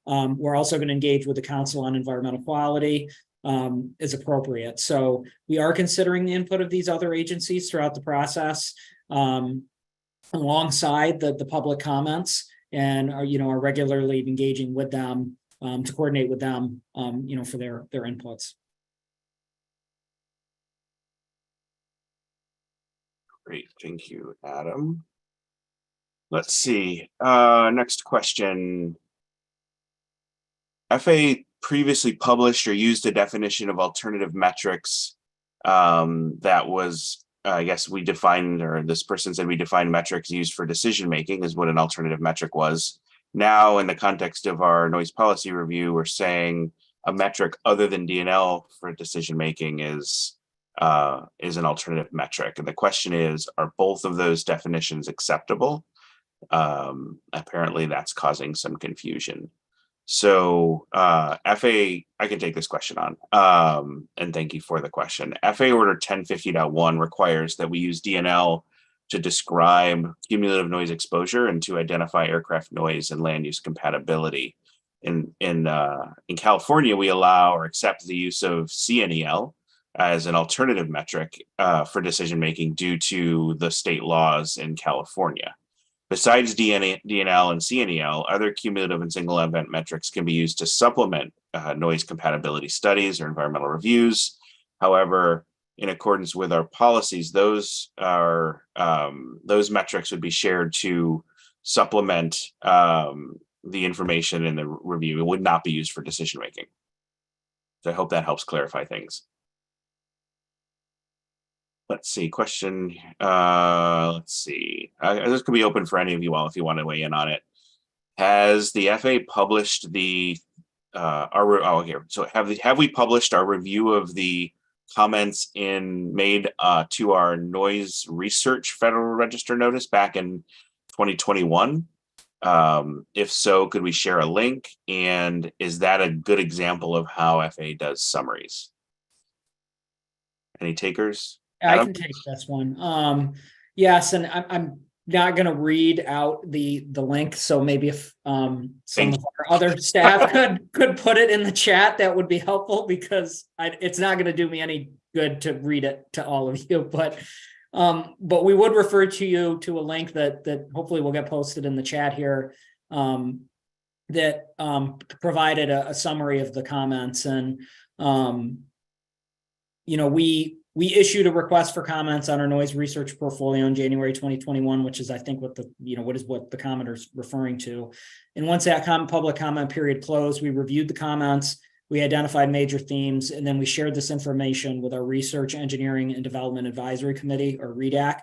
Speaker 3: we're also going to engage with the Council on Environmental Quality as appropriate. So we are considering the input of these other agencies throughout the process, alongside the public comments. and are regularly engaging with them to coordinate with them, for their inputs.
Speaker 1: Great, thank you, Adam. Let's see. Next question. FA previously published or used a definition of alternative metrics that was, I guess we defined, or this person said we defined metrics used for decision making is what an alternative metric was. Now, in the context of our noise policy review, we're saying a metric other than DNL for decision making is an alternative metric. And the question is, are both of those definitions acceptable? Apparently that's causing some confusion. So FA, I can take this question on, and thank you for the question. FA Order 1050.1 requires that we use DNL to describe cumulative noise exposure and to identify aircraft noise and land use compatibility. In California, we allow or accept the use of CNEL as an alternative metric for decision making due to the state laws in California. Besides DNL and CNEL, other cumulative and single event metrics can be used to supplement noise compatibility studies or environmental reviews. However, in accordance with our policies, those metrics would be shared to supplement the information in the review. It would not be used for decision making. So I hope that helps clarify things. Let's see, question. Let's see. This could be open for any of you all if you want to weigh in on it. Has the FA published the have we published our review of the comments made to our noise research Federal Register notice back in 2021? If so, could we share a link? And is that a good example of how FA does summaries? Any takers?
Speaker 3: I can take this one. Yes, and I'm not going to read out the link. So maybe if some of our other staff could put it in the chat, that would be helpful, because it's not going to do me any good to read it to all of you. But we would refer to you to a link that hopefully will get posted in the chat here that provided a summary of the comments. And we issued a request for comments on our noise research portfolio in January 2021, which is, I think, what the commenter's referring to. And once that public comment period closed, we reviewed the comments, we identified major themes, and then we shared this information with our Research, Engineering, and Development Advisory Committee, or REDAC,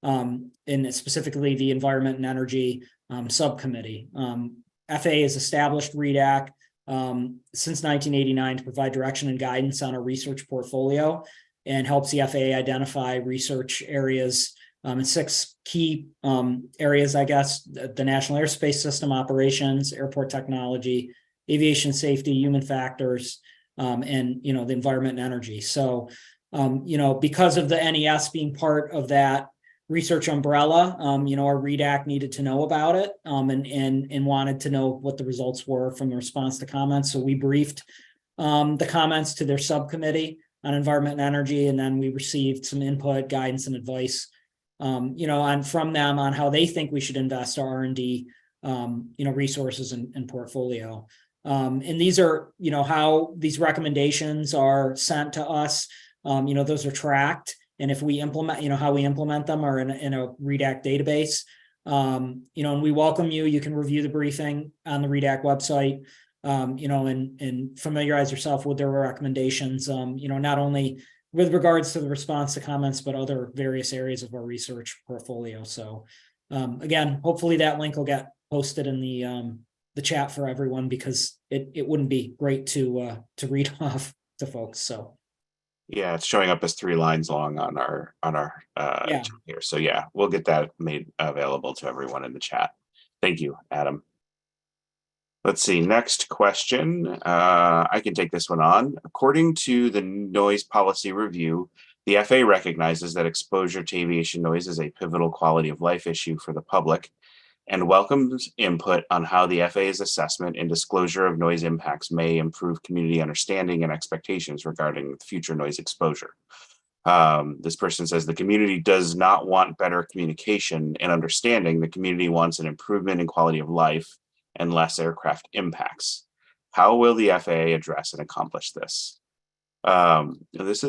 Speaker 3: and specifically the Environment and Energy Subcommittee. FAA has established REDAC since 1989 to provide direction and guidance on our research portfolio, and helps the FAA identify research areas in 6 key areas, I guess: the National Airspace System operations, airport technology, aviation safety, human factors, and the environment and energy. So, because of the NES being part of that research umbrella, our REDAC needed to know about it and wanted to know what the results were from the response to comments. So we briefed the comments to their subcommittee on environment and energy, and then we received some input, guidance, and advice, and from them on how they think we should invest our R&D, resources and portfolio. And these are, how these recommendations are sent to us. Those are tracked, and if we implement, how we implement them are in a REDAC database. And we welcome you. You can review the briefing on the REDAC website. And familiarize yourself with their recommendations, not only with regards to the response to comments, but other various areas of our research portfolio. So again, hopefully that link will get posted in the chat for everyone, because it wouldn't be great to read off to folks. So
Speaker 1: yeah, it's showing up as 3 lines long on our chat here. So yeah, we'll get that made available to everyone in the chat. Thank you, Adam. Let's see, next question. I can take this one on. According to the Noise Policy Review, the FAA recognizes that exposure to aviation noise is a pivotal quality of life issue for the public, and welcomes input on how the FAA's assessment and disclosure of noise impacts may improve community understanding and expectations regarding future noise exposure. This person says the community does not want better communication and understanding. The community wants an improvement in quality of life and less aircraft impacts. How will the FAA address and accomplish this? This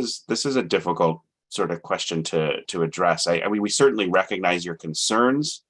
Speaker 1: is a difficult sort of question to address. I mean, we certainly recognize your concerns,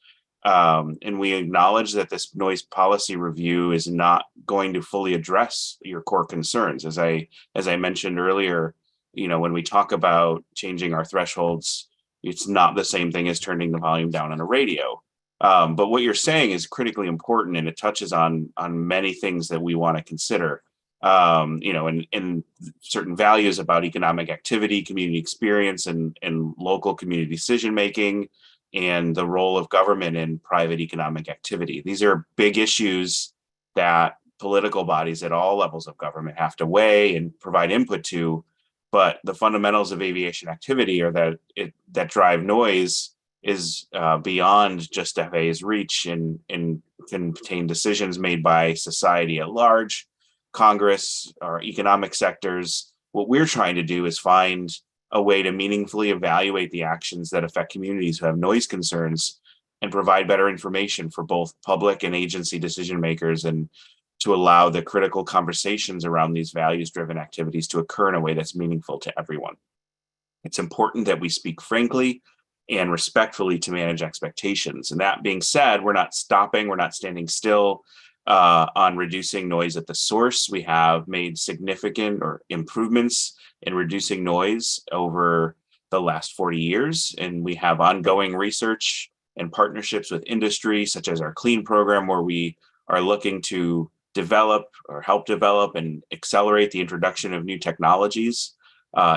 Speaker 1: and we acknowledge that this noise policy review is not going to fully address your core concerns. As I mentioned earlier, when we talk about changing our thresholds, it's not the same thing as turning the volume down on a radio. But what you're saying is critically important, and it touches on many things that we want to consider. And certain values about economic activity, community experience, and local community decision making, and the role of government in private economic activity. These are big issues that political bodies at all levels of government have to weigh and provide input to. But the fundamentals of aviation activity are that drive noise is beyond just FAA's reach and can contain decisions made by society at large, Congress, or economic sectors. What we're trying to do is find a way to meaningfully evaluate the actions that affect communities who have noise concerns and provide better information for both public and agency decision makers, and to allow the critical conversations around these values-driven activities to occur in a way that's meaningful to everyone. It's important that we speak frankly and respectfully to manage expectations. And that being said, we're not stopping, we're not standing still on reducing noise at the source. We have made significant improvements in reducing noise over the last 40 years, and we have ongoing research and partnerships with industry, such as our CLEAN program, where we are looking to develop or help develop and accelerate the introduction of new technologies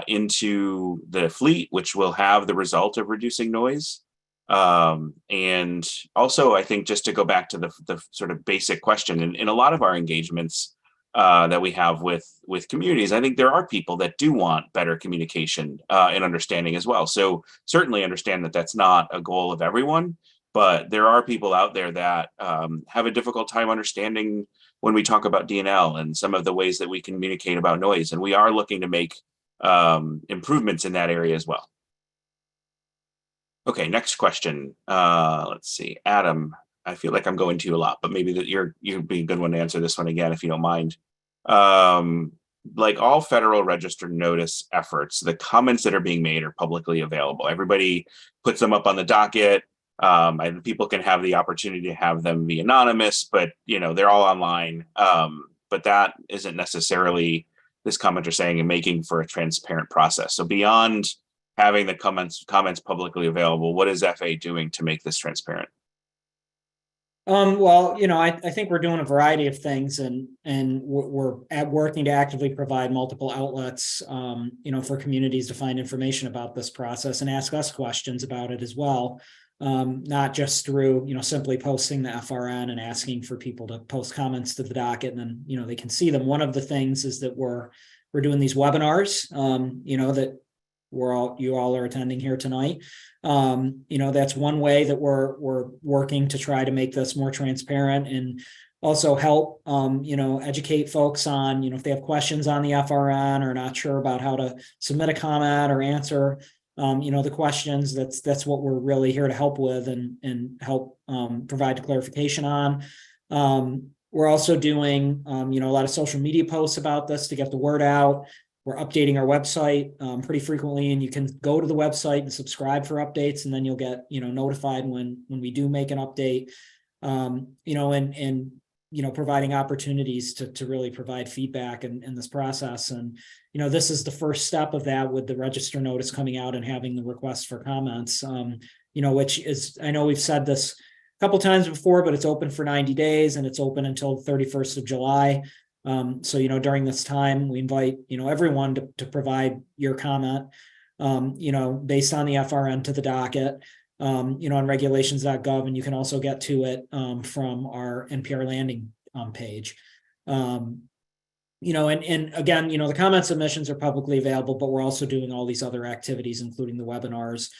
Speaker 1: into the fleet, which will have the result of reducing noise. And also, I think, just to go back to the sort of basic question, in a lot of our engagements that we have with communities, I think there are people that do want better communication and understanding as well. So certainly understand that that's not a goal of everyone, but there are people out there that have a difficult time understanding when we talk about DNL and some of the ways that we communicate about noise. And we are looking to make improvements in that area as well. Okay, next question. Let's see, Adam. I feel like I'm going to you a lot, but maybe you'd be a good one to answer this one again, if you don't mind. Like all federal registered notice efforts, the comments that are being made are publicly available. Everybody puts them up on the docket. And people can have the opportunity to have them be anonymous, but they're all online. But that isn't necessarily this commenter saying and making for a transparent process. So beyond having the comments publicly available, what is FAA doing to make this transparent?
Speaker 3: Well, I think we're doing a variety of things, and we're working to actively provide multiple outlets, for communities to find information about this process and ask us questions about it as well. Not just through, simply posting the FRN and asking for people to post comments to the docket, and then, they can see them. One of the things is that we're doing these webinars, that you all are attending here tonight. That's one way that we're working to try to make this more transparent, and also help, educate folks on, if they have questions on the FRN or not sure about how to submit a comment or answer, the questions. That's what we're really here to help with, and help provide clarification on. We're also doing, a lot of social media posts about this to get the word out. We're updating our website pretty frequently, and you can go to the website and subscribe for updates, and then you'll get, notified when we do make an update, and providing opportunities to really provide feedback in this process. And, this is the first step of that, with the register notice coming out and having the request for comments, which is, I know we've said this a couple times before, but it's open for 90 days and it's open until the 31st of July. So, during this time, we invite, everyone to provide your comment, based on the FRN to the docket, on regulations.gov, and you can also get to it from our NPR landing page. And again, the comment submissions are publicly available, but we're also doing all these other activities, including the webinars,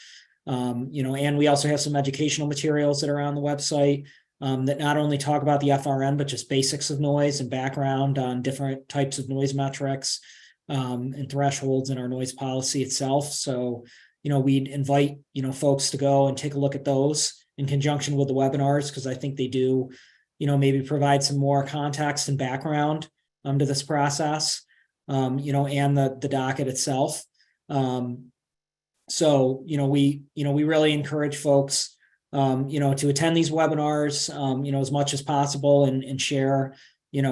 Speaker 3: and we also have some educational materials that are on the website that not only talk about the FRN, but just basics of noise and background on different types of noise metrics. and thresholds in our noise policy itself. So, we'd invite, folks to go and take a look at those in conjunction with the webinars, because I think they do, maybe provide some more context and background to this process, and the docket itself. So, we really encourage folks, to attend these webinars, as much as possible, and share,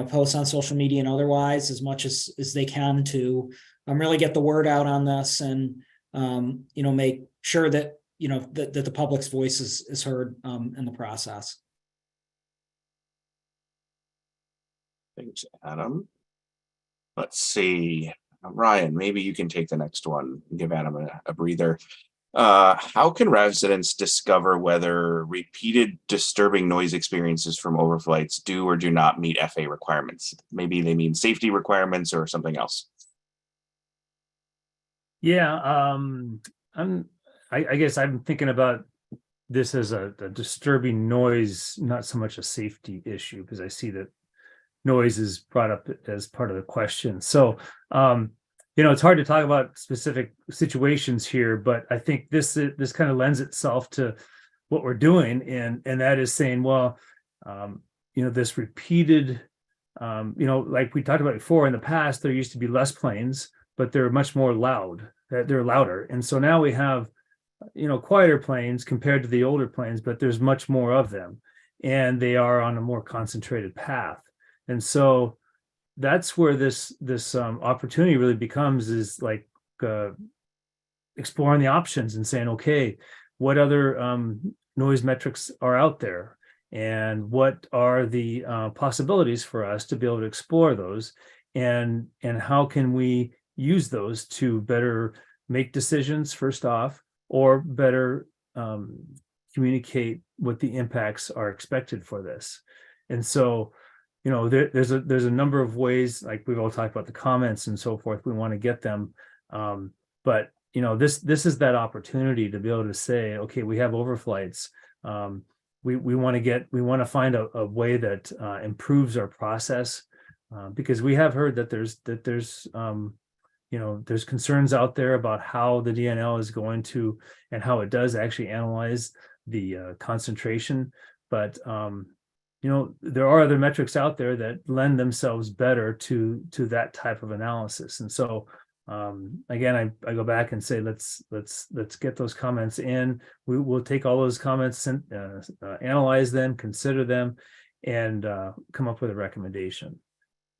Speaker 3: posts on social media and otherwise as much as they can to really get the word out on this, and, make sure that, that the public's voice is heard in the process.
Speaker 1: Thanks, Adam. Let's see. Ryan, maybe you can take the next one and give Adam a breather. How can residents discover whether repeated disturbing noise experiences from overflights do or do not meet FAA requirements? Maybe they mean safety requirements or something else.
Speaker 4: Yeah, I guess I'm thinking about this as a disturbing noise, not so much a safety issue, because I see that noise is brought up as part of the question. So, it's hard to talk about specific situations here, but I think this kind of lends itself to what we're doing, and that is saying, well, this repeated, like we talked about before, in the past, there used to be less planes, but they're much more loud. They're louder, and so now we have, quieter planes compared to the older planes, but there's much more of them, and they are on a more concentrated path. And so that's where this opportunity really becomes, is like exploring the options and saying, okay, what other noise metrics are out there, and what are the possibilities for us to be able to explore those, and how can we use those to better make decisions first off, or better communicate what the impacts are expected for this. And so, there's a number of ways, like we've all talked about the comments and so forth, we want to get them. But this is that opportunity to be able to say, okay, we have overflights. We want to find a way that improves our process, because we have heard that there's concerns out there about how the DNL is going to, and how it does actually analyze the concentration. But there are other metrics out there that lend themselves better to that type of analysis. And so, again, I go back and say, let's get those comments in. We'll take all those comments and analyze them, consider them, and come up with a recommendation.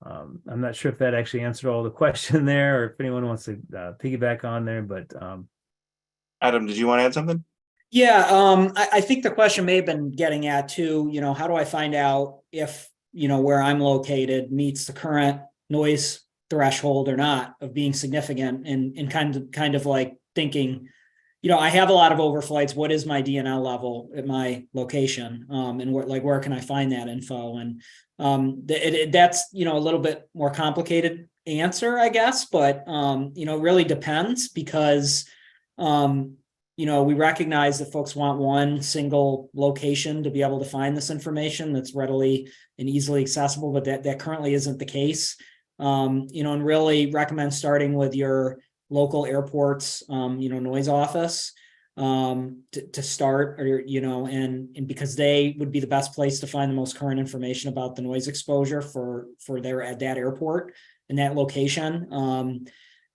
Speaker 4: I'm not sure if that actually answered all the question there, or if anyone wants to piggyback on there, but
Speaker 1: Adam, did you want to add something?
Speaker 3: Yeah, I think the question may have been getting at too, how do I find out if, where I'm located meets the current noise threshold or not of being significant, and kind of like thinking, I have a lot of overflights. What is my DNL level at my location? And where can I find that info? And that's, a little bit more complicated answer, I guess, but, it really depends, because, we recognize that folks want one single location to be able to find this information that's readily and easily accessible, but that currently isn't the case. And really recommend starting with your local airport's, noise office to start, or, and because they would be the best place to find the most current information about the noise exposure for their at that airport and that location.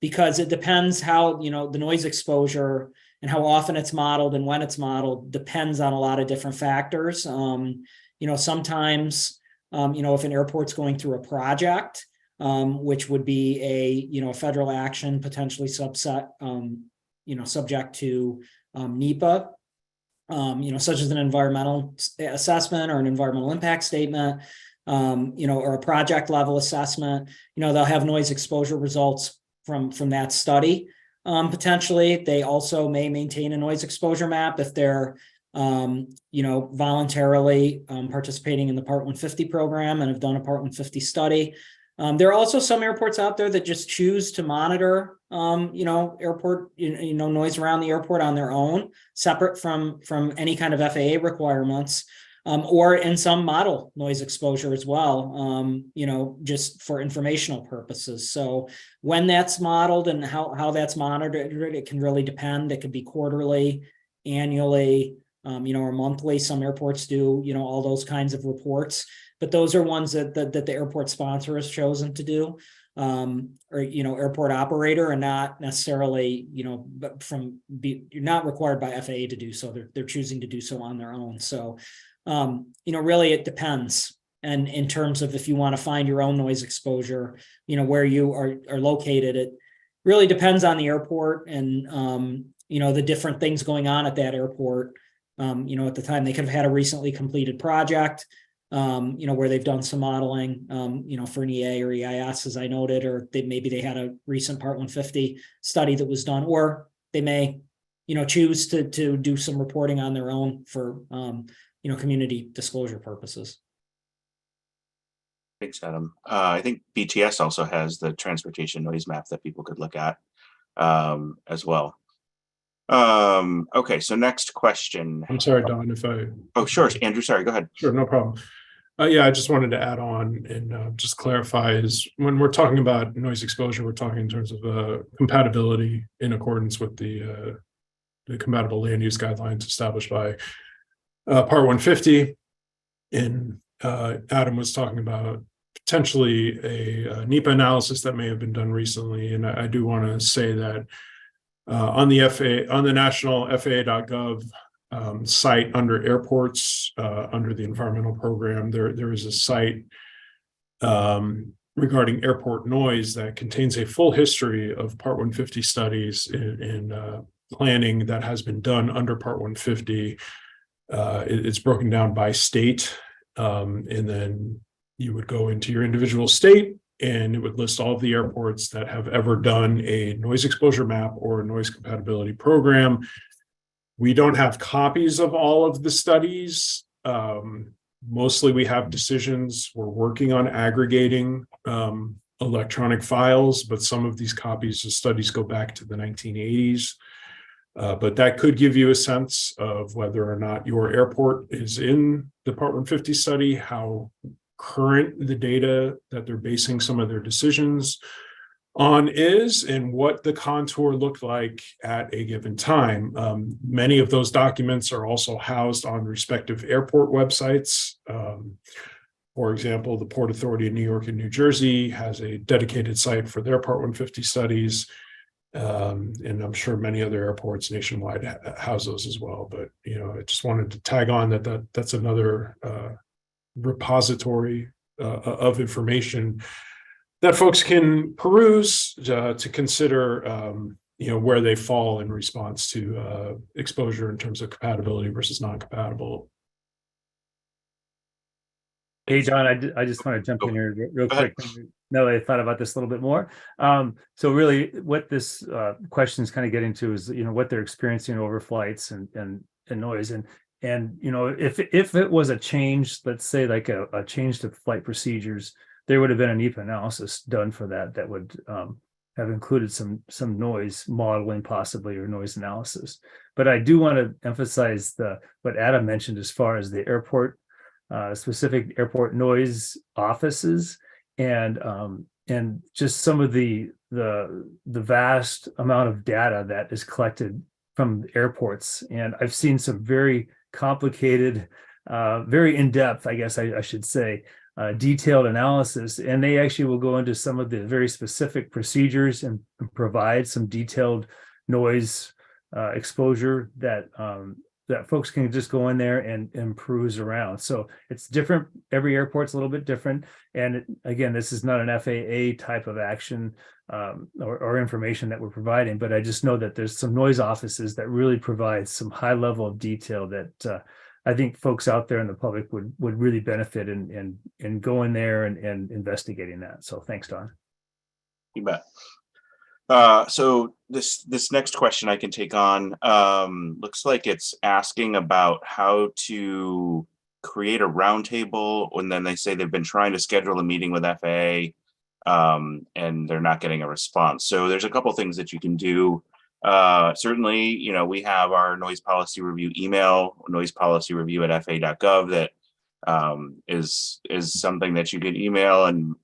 Speaker 3: Because it depends how, the noise exposure and how often it's modeled and when it's modeled depends on a lot of different factors. Sometimes, if an airport's going through a project, which would be a federal action, potentially subject to NEPA, such as an environmental assessment or an environmental impact statement, or a project level assessment, they'll have noise exposure results from that study. Potentially, they also may maintain a noise exposure map if they're, voluntarily participating in the Part 150 program and have done a Part 150 study. There are also some airports out there that just choose to monitor, airport, noise around the airport on their own, separate from any kind of FAA requirements. or in some model noise exposure as well, just for informational purposes. So when that's modeled and how that's monitored, it can really depend. It could be quarterly, annually, or monthly. Some airports do, all those kinds of reports, but those are ones that the airport sponsor has chosen to do, or airport operator, and not necessarily, but you're not required by FAA to do so. They're choosing to do so on their own. So, really it depends. And in terms of if you want to find your own noise exposure, where you are located, it really depends on the airport and, the different things going on at that airport. At the time, they could have had a recently completed project, where they've done some modeling, for an EA or EIS, as I noted, or maybe they had a recent Part 150 study that was done, or they may, choose to do some reporting on their own for, community disclosure purposes.
Speaker 1: Thanks, Adam. I think BTS also has the transportation noise map that people could look at as well. Okay, so next question.
Speaker 2: I'm sorry, Don, if I...
Speaker 1: Oh, sure, Andrew, sorry, go ahead.
Speaker 2: Sure, no problem. Yeah, I just wanted to add on and just clarify is when we're talking about noise exposure, we're talking in terms of compatibility in accordance with the compatible land use guidelines established by Part 150. And Adam was talking about potentially a NEPA analysis that may have been done recently. And I do want to say that on the national FAA.gov site under airports, under the environmental program, there is a site regarding airport noise that contains a full history of Part 150 studies in planning that has been done under Part 150. It's broken down by state, and then you would go into your individual state and it would list all of the airports that have ever done a noise exposure map or a noise compatibility program. We don't have copies of all of the studies. Mostly we have decisions. We're working on aggregating electronic files, but some of these copies of studies go back to the 1980s. But that could give you a sense of whether or not your airport is in the Part 150 study, how current the data that they're basing some of their decisions on is, and what the contour looked like at a given time. Many of those documents are also housed on respective airport websites. For example, the Port Authority of New York and New Jersey has a dedicated site for their Part 150 studies. And I'm sure many other airports nationwide house those as well. But, I just wanted to tag on that's another repository of information that folks can peruse to consider, where they fall in response to exposure in terms of compatibility versus non-compatible.
Speaker 4: Hey, John, I just want to jump in here real quick. Now that I thought about this a little bit more. So really what this question is kind of getting to is, what they're experiencing in overflights and noise. And if it was a change, let's say like a change to flight procedures, there would have been a NEPA analysis done for that would have included some noise modeling possibly, or noise analysis. But I do want to emphasize what Adam mentioned as far as the airport, specific airport noise offices, and just some of the vast amount of data that is collected from airports. And I've seen some very complicated, very in-depth, I guess I should say, detailed analysis, and they actually will go into some of the very specific procedures and provide some detailed noise exposure that folks can just go in there and peruse around. So it's different. Every airport's a little bit different. And again, this is not an FAA type of action or information that we're providing, but I just know that there's some noise offices that really provide some high level of detail that I think folks out there in the public would really benefit in going there and investigating that. So thanks, Don.
Speaker 1: You bet. So this next question I can take on looks like it's asking about how to create a roundtable, and then they say they've been trying to schedule a meeting with FAA and they're not getting a response. So there's a couple things that you can do. Certainly, we have our noise policy review email, noisepolicyreview@fa.gov, that is something that you can email, and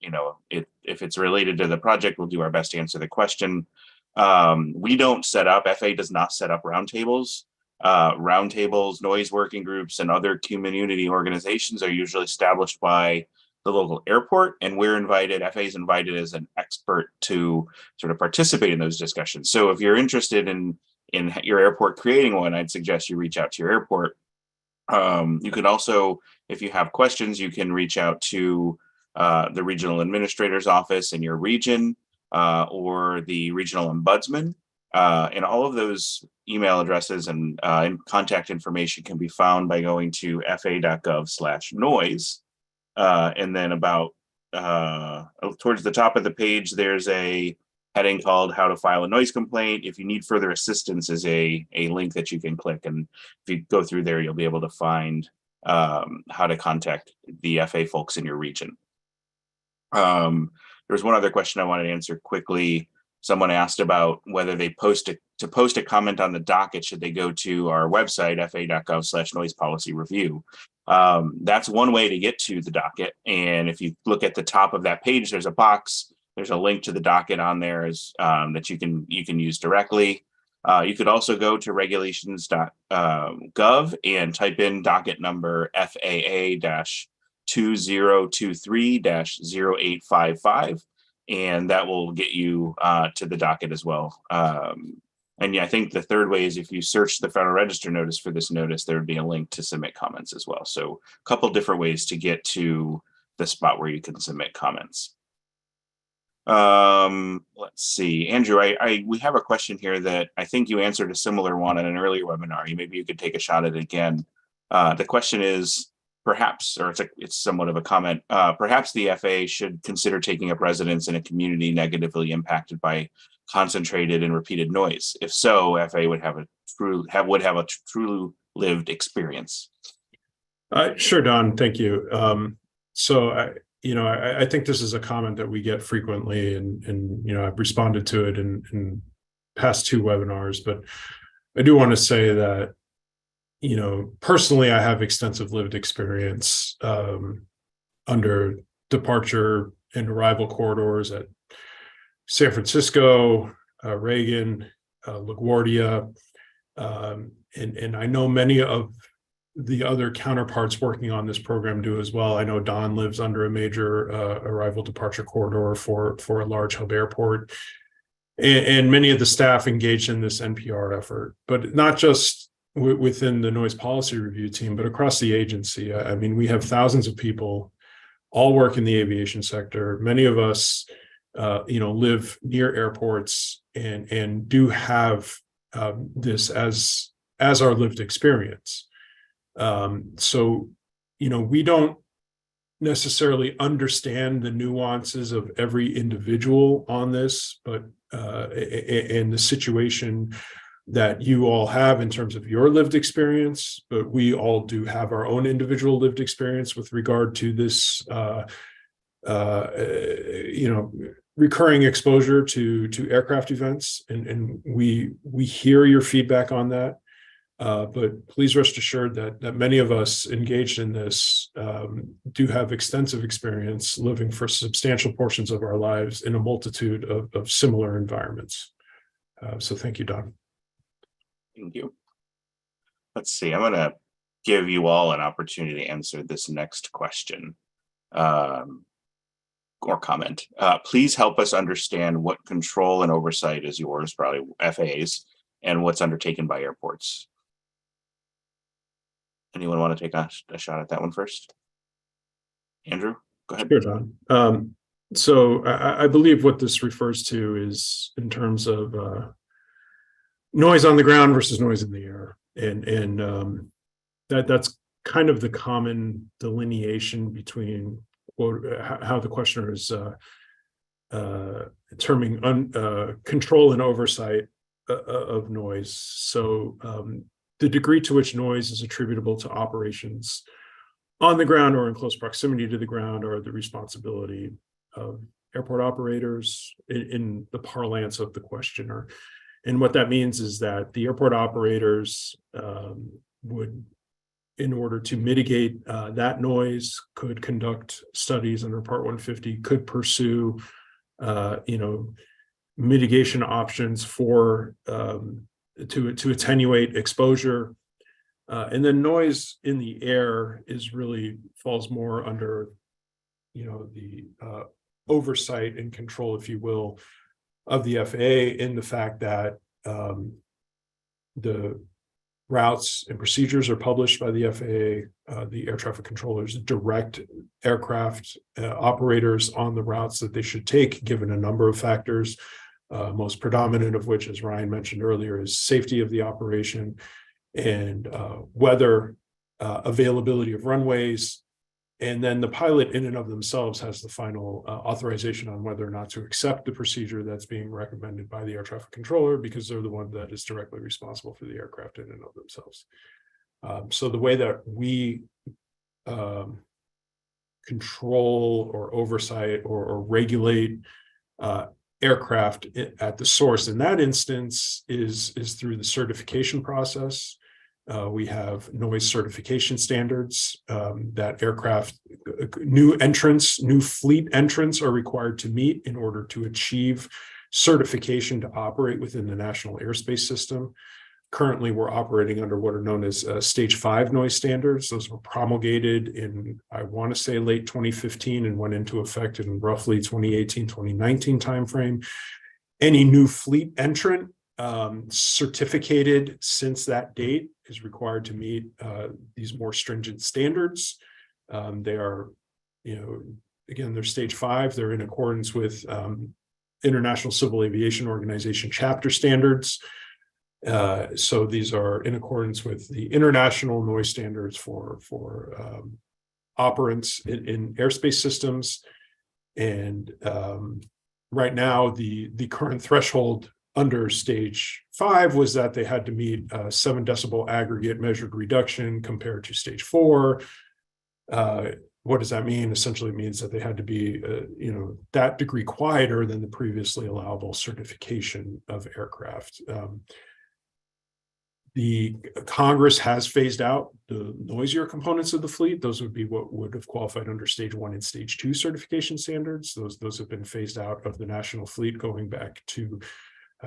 Speaker 1: if it's related to the project, we'll do our best to answer the question. We don't set up, FA does not set up roundtables. Roundtables, noise working groups, and other community organizations are usually established by the local airport, and we're invited, FA is invited as an expert to sort of participate in those discussions. So if you're interested in your airport creating one, I'd suggest you reach out to your airport. You can also, if you have questions, you can reach out to the regional administrator's office in your region, or the regional ombudsman. And all of those email addresses and contact information can be found by going to fa.gov/noise. And then about towards the top of the page, there's a heading called How to File a Noise Complaint. If you need further assistance, is a link that you can click. And if you go through there, you'll be able to find how to contact the FA folks in your region. There was one other question I wanted to answer quickly. Someone asked about whether they post a comment on the docket, should they go to our website, fa.gov/noise policy review. That's one way to get to the docket. And if you look at the top of that page, there's a box. There's a link to the docket on there that you can use directly. You could also go to regulations.gov and type in docket number FAA-2023-0855, and that will get you to the docket as well. And yeah, I think the third way is if you search the Federal Register notice for this notice, there would be a link to submit comments as well. So a couple different ways to get to the spot where you can submit comments. Let's see, Andrew, we have a question here that I think you answered a similar one in an earlier webinar. Maybe you could take a shot at it again. The question is, perhaps, or it's somewhat of a comment, perhaps the FAA should consider taking up residence in a community negatively impacted by concentrated and repeated noise. If so, FAA would have a true lived experience.
Speaker 2: Sure, Don, thank you. So I think this is a comment that we get frequently, and I've responded to it in past two webinars, but I do want to say that personally, I have extensive lived experience under departure and arrival corridors at San Francisco, Reagan, LaGuardia, and I know many of the other counterparts working on this program do as well. I know Don lives under a major arrival departure corridor for a large hub airport, and many of the staff engaged in this NPR effort, but not just within the noise policy review team, but across the agency. I mean, we have thousands of people all work in the aviation sector. Many of us, live near airports and do have this as our lived experience. So, we don't necessarily understand the nuances of every individual on this, but in the situation that you all have in terms of your lived experience, but we all do have our own individual lived experience with regard to this, recurring exposure to aircraft events, and we hear your feedback on that. But please rest assured that many of us engaged in this do have extensive experience living for substantial portions of our lives in a multitude of similar environments. So thank you, Don.
Speaker 1: Thank you. Let's see, I'm going to give you all an opportunity to answer this next question or comment. Please help us understand what control and oversight is yours, probably FAA's, and what's undertaken by airports. Anyone want to take a shot at that one first? Andrew, go ahead.
Speaker 2: Sure, Don. So I believe what this refers to is in terms of noise on the ground versus noise in the air, and that's kind of the common delineation between how the questioner is terming control and oversight of noise. So the degree to which noise is attributable to operations on the ground or in close proximity to the ground are the responsibility of airport operators in the parlance of the questioner. And what that means is that the airport operators would, in order to mitigate that noise, could conduct studies under Part 150, could pursue, mitigation options for to attenuate exposure. And then noise in the air falls more under, the oversight and control, if you will, of the FAA, in the fact that the routes and procedures are published by the FAA. The air traffic controllers direct aircraft operators on the routes that they should take, given a number of factors, most predominant of which, as Ryan mentioned earlier, is safety of the operation and weather, availability of runways. And then the pilot in and of themselves has the final authorization on whether or not to accept the procedure that's being recommended by the air traffic controller, because they're the one that is directly responsible for the aircraft in and of themselves. So the way that we control or oversight or regulate aircraft at the source in that instance is through the certification process. We have noise certification standards that aircraft, new fleet entrants are required to meet in order to achieve certification to operate within the national airspace system. Currently, we're operating under what are known as Stage 5 noise standards. Those were promulgated in, I want to say, late 2015 and went into effect in roughly 2018, 2019 timeframe. Any new fleet entrant certificated since that date is required to meet these more stringent standards. They are, again, they're Stage 5. They're in accordance with International Civil Aviation Organization chapter standards. So these are in accordance with the international noise standards for operants in airspace systems. And right now, the current threshold under Stage 5 was that they had to meet 7 decibel aggregate measured reduction compared to Stage 4. What does that mean? Essentially, it means that they had to be, that degree quieter than the previously allowable certification of aircraft. The Congress has phased out the noisier components of the fleet. Those would be what would have qualified under Stage 1 and Stage 2 certification standards. Those have been phased out of the national fleet, going back to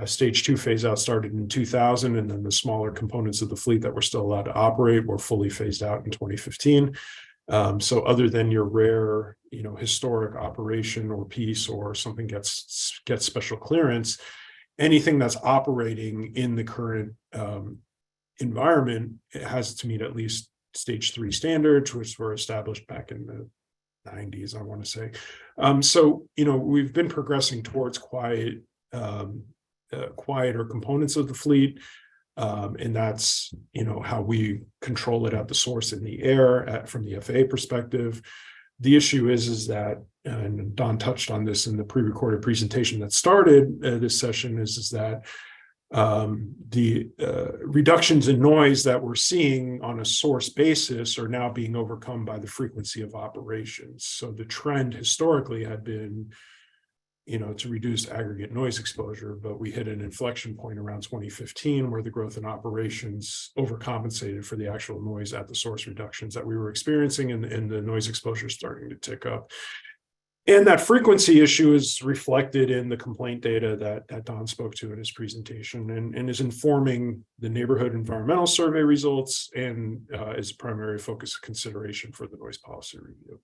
Speaker 2: Stage 2 phase out started in 2000, and then the smaller components of the fleet that were still allowed to operate were fully phased out in 2015. So other than your rare, historic operation or piece or something gets special clearance, anything that's operating in the current environment, it has to meet at least Stage 3 standards, which were established back in the 90s, I want to say. So, we've been progressing towards quieter components of the fleet. And that's, how we control it at the source in the air from the FAA perspective. The issue is that, and Don touched on this in the pre-recorded presentation that started this session, is that the reductions in noise that we're seeing on a source basis are now being overcome by the frequency of operations. So the trend historically had been, to reduce aggregate noise exposure, but we hit an inflection point around 2015 where the growth in operations overcompensated for the actual noise at the source reductions that we were experiencing, and the noise exposure starting to tick up. And that frequency issue is reflected in the complaint data that Don spoke to in his presentation, and is informing the neighborhood environmental survey results, and is a primary focus of consideration for the noise policy review.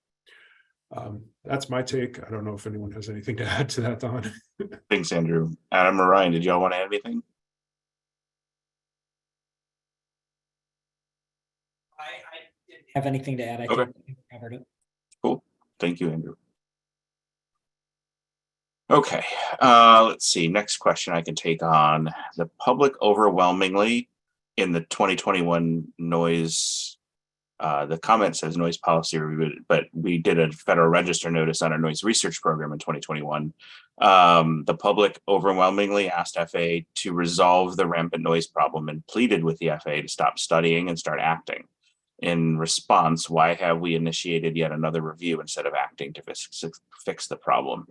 Speaker 2: That's my take. I don't know if anyone has anything to add to that, Don.
Speaker 1: Thanks, Andrew. Adam or Ryan, did y'all want to add anything?
Speaker 3: I didn't have anything to add. I think we covered it.
Speaker 1: Cool. Thank you, Andrew. Okay, let's see. Next question I can take on. The public overwhelmingly in the 2021 noise, the comment says noise policy review, but we did a Federal Register notice on our noise research program in 2021. The public overwhelmingly asked FAA to resolve the rampant noise problem and pleaded with the FAA to stop studying and start acting. In response, why have we initiated yet another review instead of acting to fix the problem?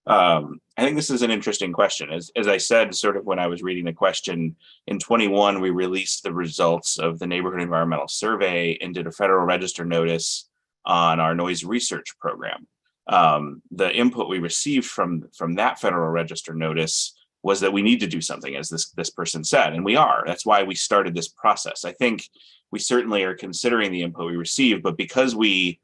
Speaker 1: I think this is an interesting question. As I said, sort of when I was reading the question, in 21, we released the results of the Neighborhood Environmental Survey and did a Federal Register notice on our noise research program. The input we received from that Federal Register notice was that we need to do something, as this person said, and we are. That's why we started this process. I think we certainly are considering the input we received, but because we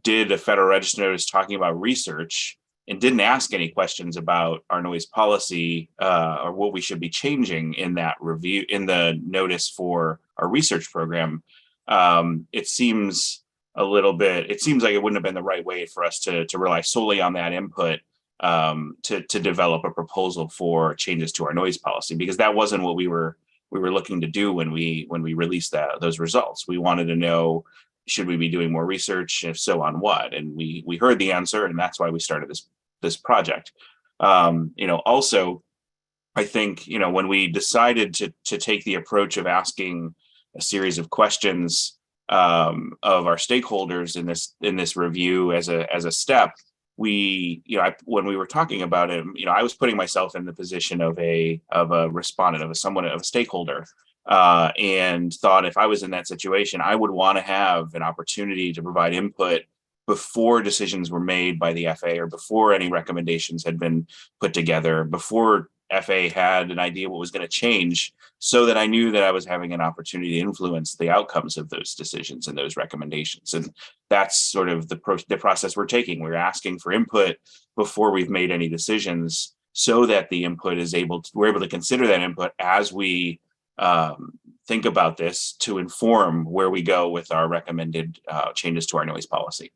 Speaker 1: did a Federal Register notice talking about research and didn't ask any questions about our noise policy or what we should be changing in that review, in the notice for our research program, it seems like it wouldn't have been the right way for us to rely solely on that input to develop a proposal for changes to our noise policy, because that wasn't what we were looking to do when we released those results. We wanted to know, should we be doing more research? If so, on what? And we heard the answer, and that's why we started this project. Also, I think, when we decided to take the approach of asking a series of questions of our stakeholders in this review as a step, when we were talking about it, I was putting myself in the position of a respondent, of a stakeholder, and thought if I was in that situation, I would want to have an opportunity to provide input before decisions were made by the FAA, or before any recommendations had been put together, before FAA had an idea what was going to change, so that I knew that I was having an opportunity to influence the outcomes of those decisions and those recommendations. And that's sort of the process we're taking. We're asking for input before we've made any decisions, so that the input we're able to consider that input as we think about this, to inform where we go with our recommended changes to our noise policy.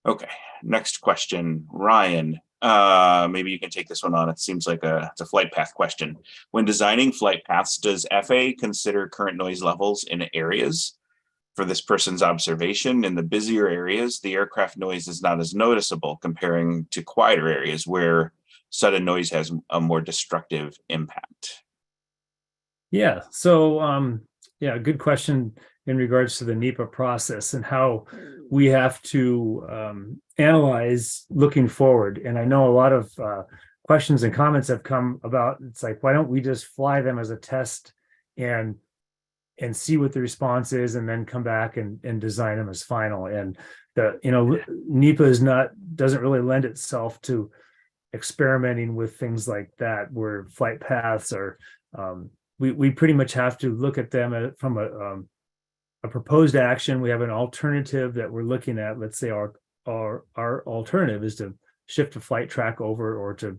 Speaker 1: Okay, next question, Ryan. Maybe you can take this one on. It seems like it's a flight path question. When designing flight paths, does FAA consider current noise levels in areas? For this person's observation, in the busier areas, the aircraft noise is not as noticeable comparing to quieter areas where sudden noise has a more destructive impact.
Speaker 4: Yeah, so good question in regards to the NEPA process and how we have to analyze looking forward. And I know a lot of questions and comments have come about, it's like, why don't we just fly them as a test and see what the response is, and then come back and design them as final. And NEPA doesn't really lend itself to experimenting with things like that, where flight paths are, we pretty much have to look at them from a proposed action. We have an alternative that we're looking at. Let's say our alternative is to shift a flight track over, or to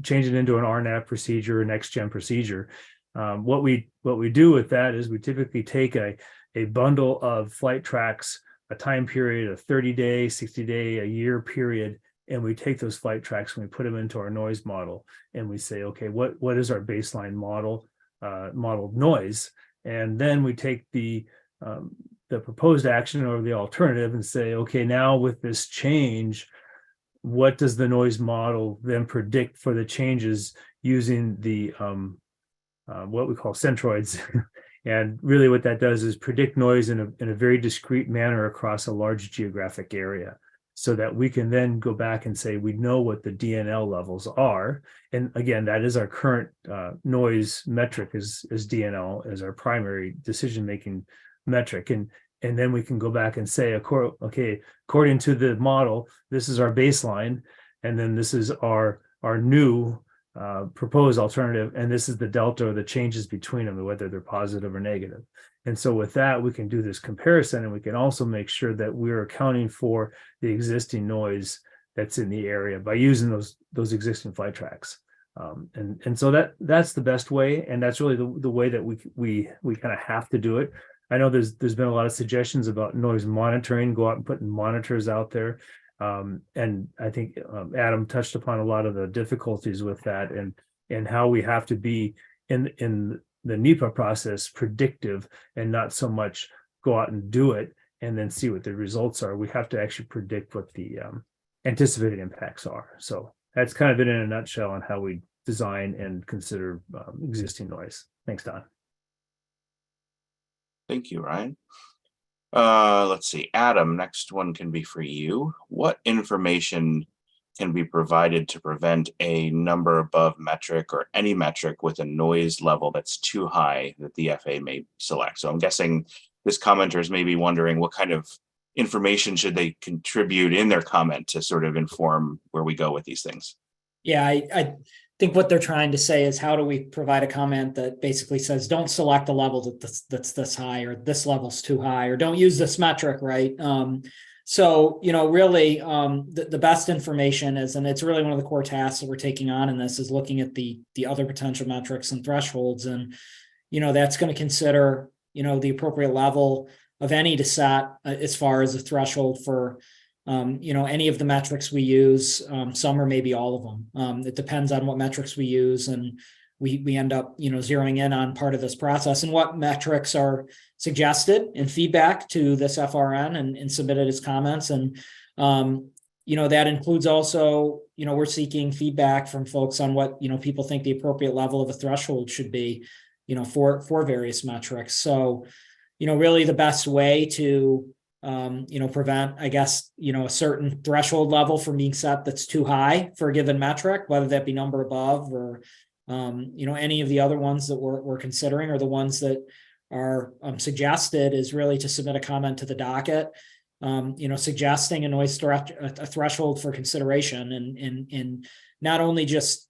Speaker 4: change it into an RNAV procedure, a next gen procedure. What we do with that is we typically take a bundle of flight tracks, a time period, a 30-day, 60-day, a year period, and we take those flight tracks and we put them into our noise model, and we say, okay, what is our baseline modeled noise? And then we take the proposed action or the alternative and say, okay, now with this change, what does the noise model then predict for the changes using the what we call centroids? And really what that does is predict noise in a very discrete manner across a large geographic area, so that we can then go back and say, we know what the DNL levels are. And again, that is our current noise metric, is DNL as our primary decision-making metric. And then we can go back and say, okay, according to the model, this is our baseline, and then this is our new proposed alternative, and this is the delta, or the changes between them, whether they're positive or negative. And so with that, we can do this comparison, and we can also make sure that we're accounting for the existing noise that's in the area by using those existing flight tracks. And so that's the best way, and that's really the way that we kind of have to do it. I know there's been a lot of suggestions about noise monitoring, go out and putting monitors out there. And I think Adam touched upon a lot of the difficulties with that, and how we have to be in the NEPA process predictive, and not so much go out and do it and then see what the results are. We have to actually predict what the anticipated impacts are. So that's kind of it in a nutshell on how we design and consider existing noise. Thanks, Don.
Speaker 1: Thank you, Ryan. Let's see, Adam, next one can be for you. What information can be provided to prevent a number above metric or any metric with a noise level that's too high that the FAA may select? So I'm guessing this commenter is maybe wondering what kind of information should they contribute in their comment to sort of inform where we go with these things?
Speaker 3: Yeah, I think what they're trying to say is, how do we provide a comment that basically says, don't select a level that's this high, or this level's too high, or don't use this metric, right? So, really, the best information is, and it's really one of the core tasks that we're taking on in this, is looking at the other potential metrics and thresholds. And, that's going to consider, the appropriate level of any to set as far as a threshold for any of the metrics we use, some or maybe all of them. It depends on what metrics we use, and we end up, zeroing in on part of this process and what metrics are suggested and feedback to this FRN and submitted as comments. And, that includes also, we're seeking feedback from folks on what, people think the appropriate level of a threshold should be, for various metrics. So, really the best way to prevent, I guess, a certain threshold level from being set that's too high for a given metric, whether that be number above or, any of the other ones that we're considering, or the ones that are suggested, is really to submit a comment to the docket, suggesting a noise a threshold for consideration, and not only just,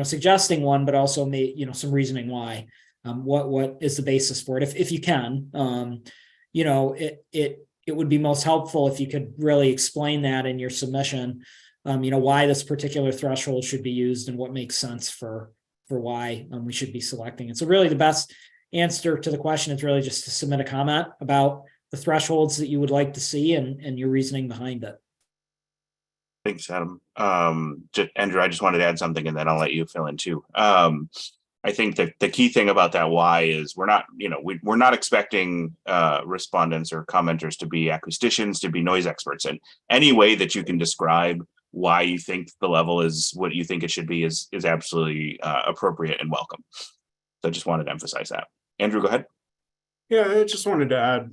Speaker 3: suggesting one, but also some reasoning why, what is the basis for it, if you can. It would be most helpful if you could really explain that in your submission, why this particular threshold should be used and what makes sense for why we should be selecting it. So really the best answer to the question is really just to submit a comment about the thresholds that you would like to see and your reasoning behind it.
Speaker 1: Thanks, Adam. Andrew, I just wanted to add something, and then I'll let you fill in too. I think that the key thing about that why is we're not expecting respondents or commenters to be acousticians, to be noise experts. And any way that you can describe why you think the level is what you think it should be is absolutely appropriate and welcome. So I just wanted to emphasize that. Andrew, go ahead.
Speaker 2: Yeah, I just wanted to add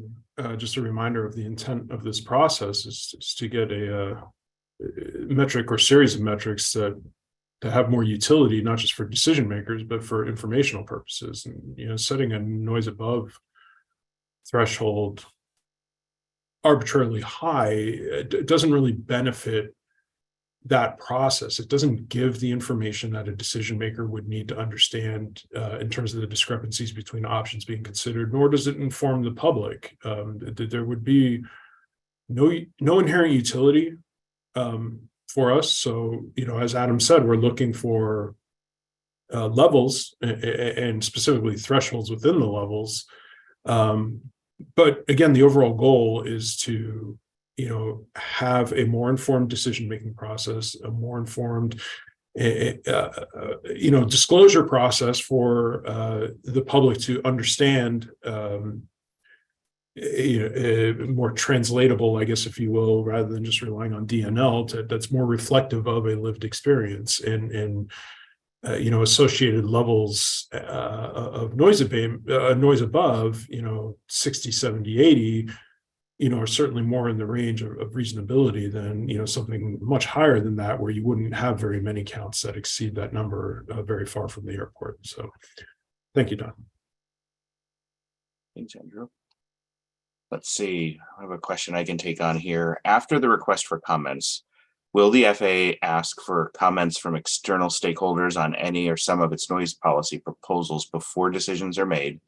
Speaker 2: just a reminder of the intent of this process is to get a metric or series of metrics that to have more utility, not just for decision makers, but for informational purposes. And, setting a noise above threshold arbitrarily high, it doesn't really benefit that process. It doesn't give the information that a decision maker would need to understand in terms of the discrepancies between options being considered, nor does it inform the public. There would be no inherent utility for us. So, as Adam said, we're looking for levels and specifically thresholds within the levels. But again, the overall goal is to, have a more informed decision-making process, a more informed, disclosure process for the public to understand, more translatable, I guess, if you will, rather than just relying on DNL, that's more reflective of a lived experience and associated levels of noise above, 60, 70, 80, are certainly more in the range of reasonability than, something much higher than that, where you wouldn't have very many counts that exceed that number very far from the airport. So thank you, Don.
Speaker 1: Thanks, Andrew. Let's see, I have a question I can take on here. After the request for comments, will the FAA ask for comments from external stakeholders on any or some of its noise policy proposals before decisions are made,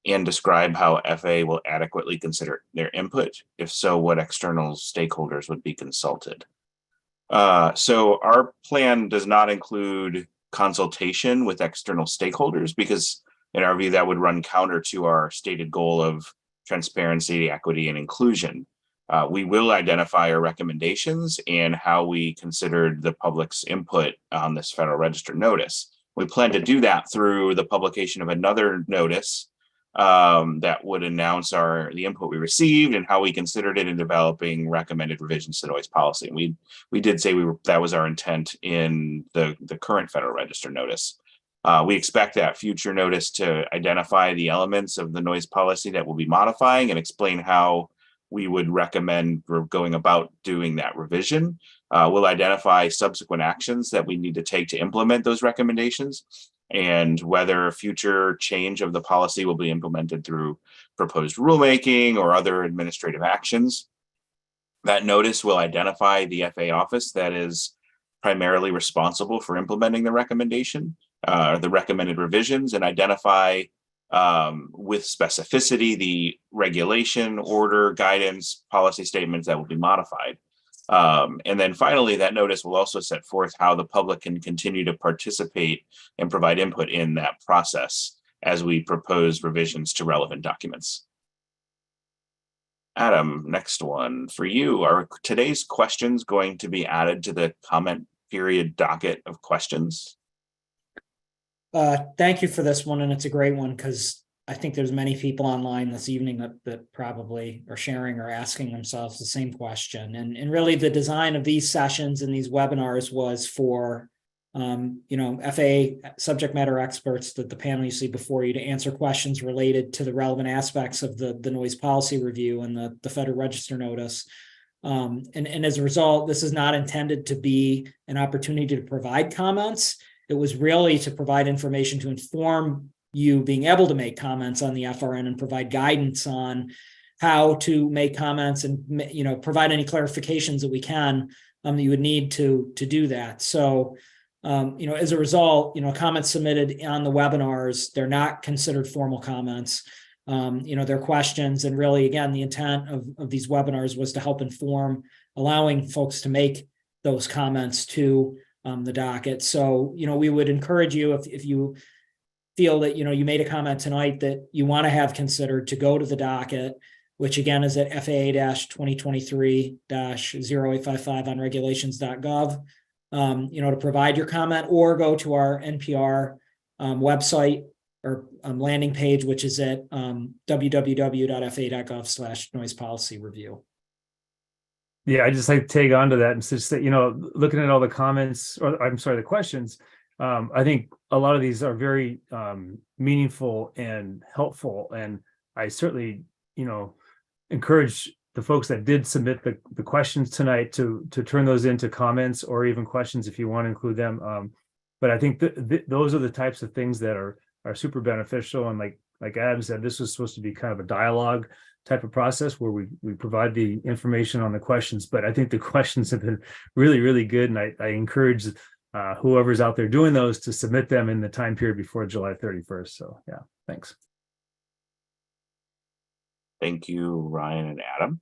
Speaker 1: and describe how FAA will adequately consider their input? If so, what external stakeholders would be consulted? So our plan does not include consultation with external stakeholders, because in our view, that would run counter to our stated goal of transparency, equity, and inclusion. We will identify our recommendations and how we considered the public's input on this Federal Register notice. We plan to do that through the publication of another notice that would announce the input we received and how we considered it in developing recommended revisions to noise policy. And we did say that was our intent in the current Federal Register notice. We expect that future notice to identify the elements of the noise policy that we'll be modifying and explain how we would recommend going about doing that revision. We'll identify subsequent actions that we need to take to implement those recommendations, and whether a future change of the policy will be implemented through proposed rulemaking or other administrative actions. That notice will identify the FAA office that is primarily responsible for implementing the recommendation, the recommended revisions, and identify with specificity the regulation, order, guidance, policy statements that will be modified. And then finally, that notice will also set forth how the public can continue to participate and provide input in that process as we propose revisions to relevant documents. Adam, next one for you. Are today's questions going to be added to the comment period docket of questions?
Speaker 3: Thank you for this one, and it's a great one because I think there's many people online this evening that probably are sharing or asking themselves the same question. And really the design of these sessions and these webinars was for FAA subject matter experts, that the panel you see before you, to answer questions related to the relevant aspects of the noise policy review and the Federal Register notice. And as a result, this is not intended to be an opportunity to provide comments. It was really to provide information to inform you being able to make comments on the FRN and provide guidance on how to make comments and provide any clarifications that we can that you would need to do that. So as a result, comments submitted on the webinars, they're not considered formal comments. They're questions, and really, again, the intent of these webinars was to help inform, allowing folks to make those comments to the docket. So, we would encourage you, if you feel that, you made a comment tonight that you want to have considered, to go to the docket, which again is at FAA-2023-0855 on regulations.gov, to provide your comment, or go to our NPR website or landing page, which is at www.fa.gov/noise policy review.
Speaker 4: Yeah, I just like to tag on to that and just say, looking at all the comments, or I'm sorry, the questions, I think a lot of these are very meaningful and helpful. And I certainly, encourage the folks that did submit the questions tonight to turn those into comments, or even questions if you want to include them. But I think those are the types of things that are super beneficial. And like Adam said, this was supposed to be kind of a dialogue type of process where we provide the information on the questions. But I think the questions have been really, really good. And I encourage whoever's out there doing those to submit them in the time period before July 31st. So yeah, thanks.
Speaker 1: Thank you, Ryan and Adam.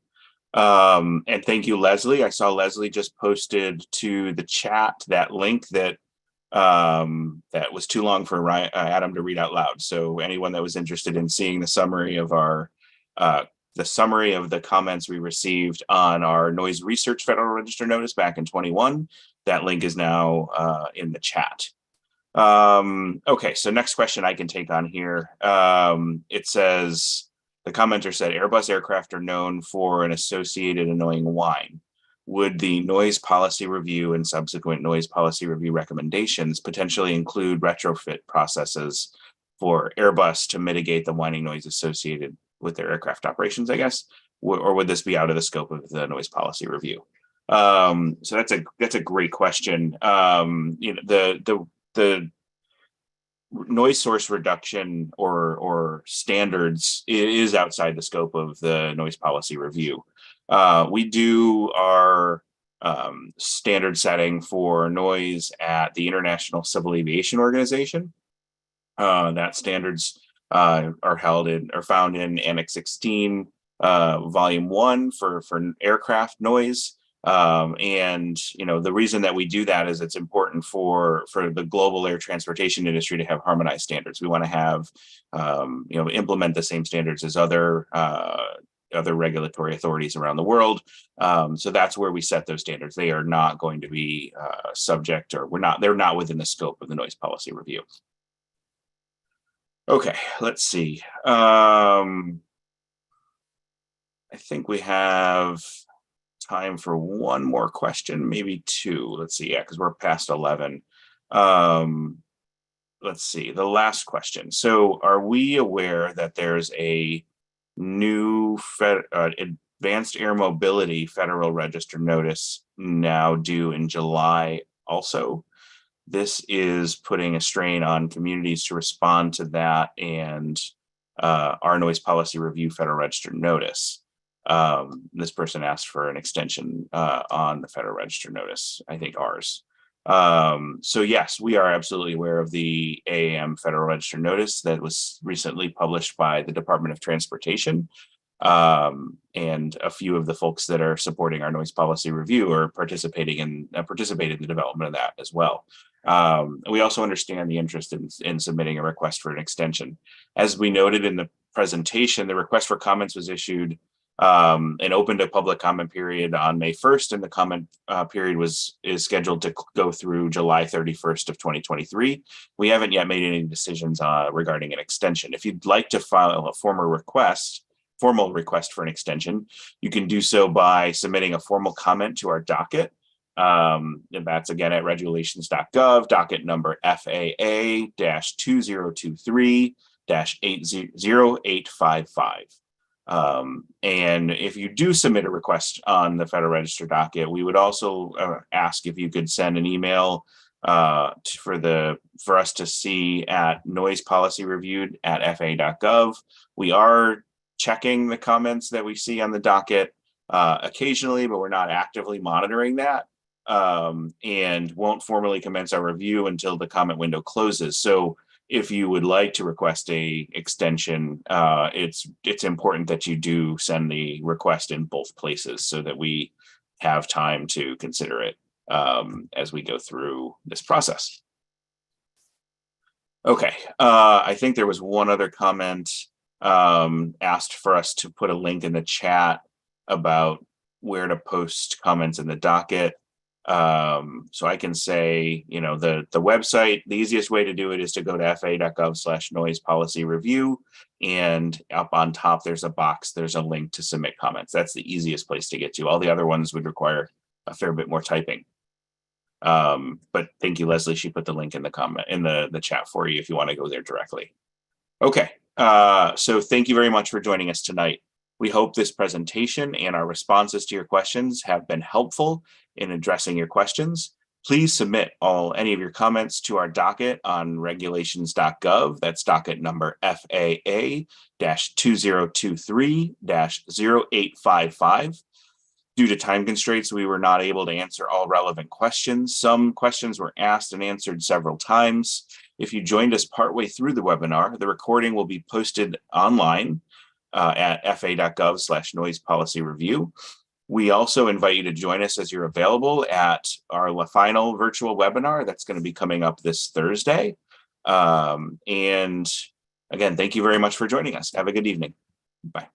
Speaker 1: And thank you, Leslie. I saw Leslie just posted to the chat that link that that was too long for Adam to read out loud. So anyone that was interested in seeing the summary of the comments we received on our noise research Federal Register notice back in 21, that link is now in the chat. Okay, so next question I can take on here. It says, the commenter said, Airbus aircraft are known for an associated annoying whine. Would the noise policy review and subsequent noise policy review recommendations potentially include retrofit processes for Airbus to mitigate the whining noise associated with their aircraft operations, I guess? Or would this be out of the scope of the noise policy review? So that's a great question. The noise source reduction or standards is outside the scope of the noise policy review. We do our standard setting for noise at the International Civil Aviation Organization. That standards are found in Annex 16, Volume 1 for aircraft noise. And the reason that we do that is it's important for the global air transportation industry to have harmonized standards. We want to have implement the same standards as other regulatory authorities around the world. So that's where we set those standards. They are not going to be subject, or they're not within the scope of the noise policy review. Okay, let's see. I think we have time for one more question, maybe two. Let's see, yeah, because we're past 11. Let's see, the last question. So are we aware that there's a new advanced air mobility Federal Register notice now due in July also. This is putting a strain on communities to respond to that and our noise policy review Federal Register notice. This person asked for an extension on the Federal Register notice, I think ours. So yes, we are absolutely aware of the AAM Federal Register notice that was recently published by the Department of Transportation. And a few of the folks that are supporting our noise policy review are participated in the development of that as well. We also understand the interest in submitting a request for an extension. As we noted in the presentation, the request for comments was issued and opened a public comment period on May 1st, and the comment period is scheduled to go through July 31st of 2023. We haven't yet made any decisions regarding an extension. If you'd like to file a formal request for an extension, you can do so by submitting a formal comment to our docket. And that's again at regulations.gov, docket number FAA-2023-80855. And if you do submit a request on the Federal Register docket, we would also ask if you could send an email for us to see at noisepolicyreviewed@fa.gov. We are checking the comments that we see on the docket occasionally, but we're not actively monitoring that, and won't formally commence our review until the comment window closes. So if you would like to request a extension, it's important that you do send the request in both places so that we have time to consider it as we go through this process. Okay, I think there was one other comment asked for us to put a link in the chat about where to post comments in the docket. So I can say, the website, the easiest way to do it is to go to fa.gov/noise policy review, and up on top there's a box, there's a link to submit comments. That's the easiest place to get to. All the other ones would require a fair bit more typing. But thank you, Leslie. She put the link in the comment in the chat for you if you want to go there directly. Okay, so thank you very much for joining us tonight. We hope this presentation and our responses to your questions have been helpful in addressing your questions. Please submit any of your comments to our docket on regulations.gov. That's docket number FAA-2023-0855. Due to time constraints, we were not able to answer all relevant questions. Some questions were asked and answered several times. If you joined us partway through the webinar, the recording will be posted online at fa.gov/noise policy review. We also invite you to join us as you're available at our final virtual webinar that's going to be coming up this Thursday. And again, thank you very much for joining us. Have a good evening. Bye.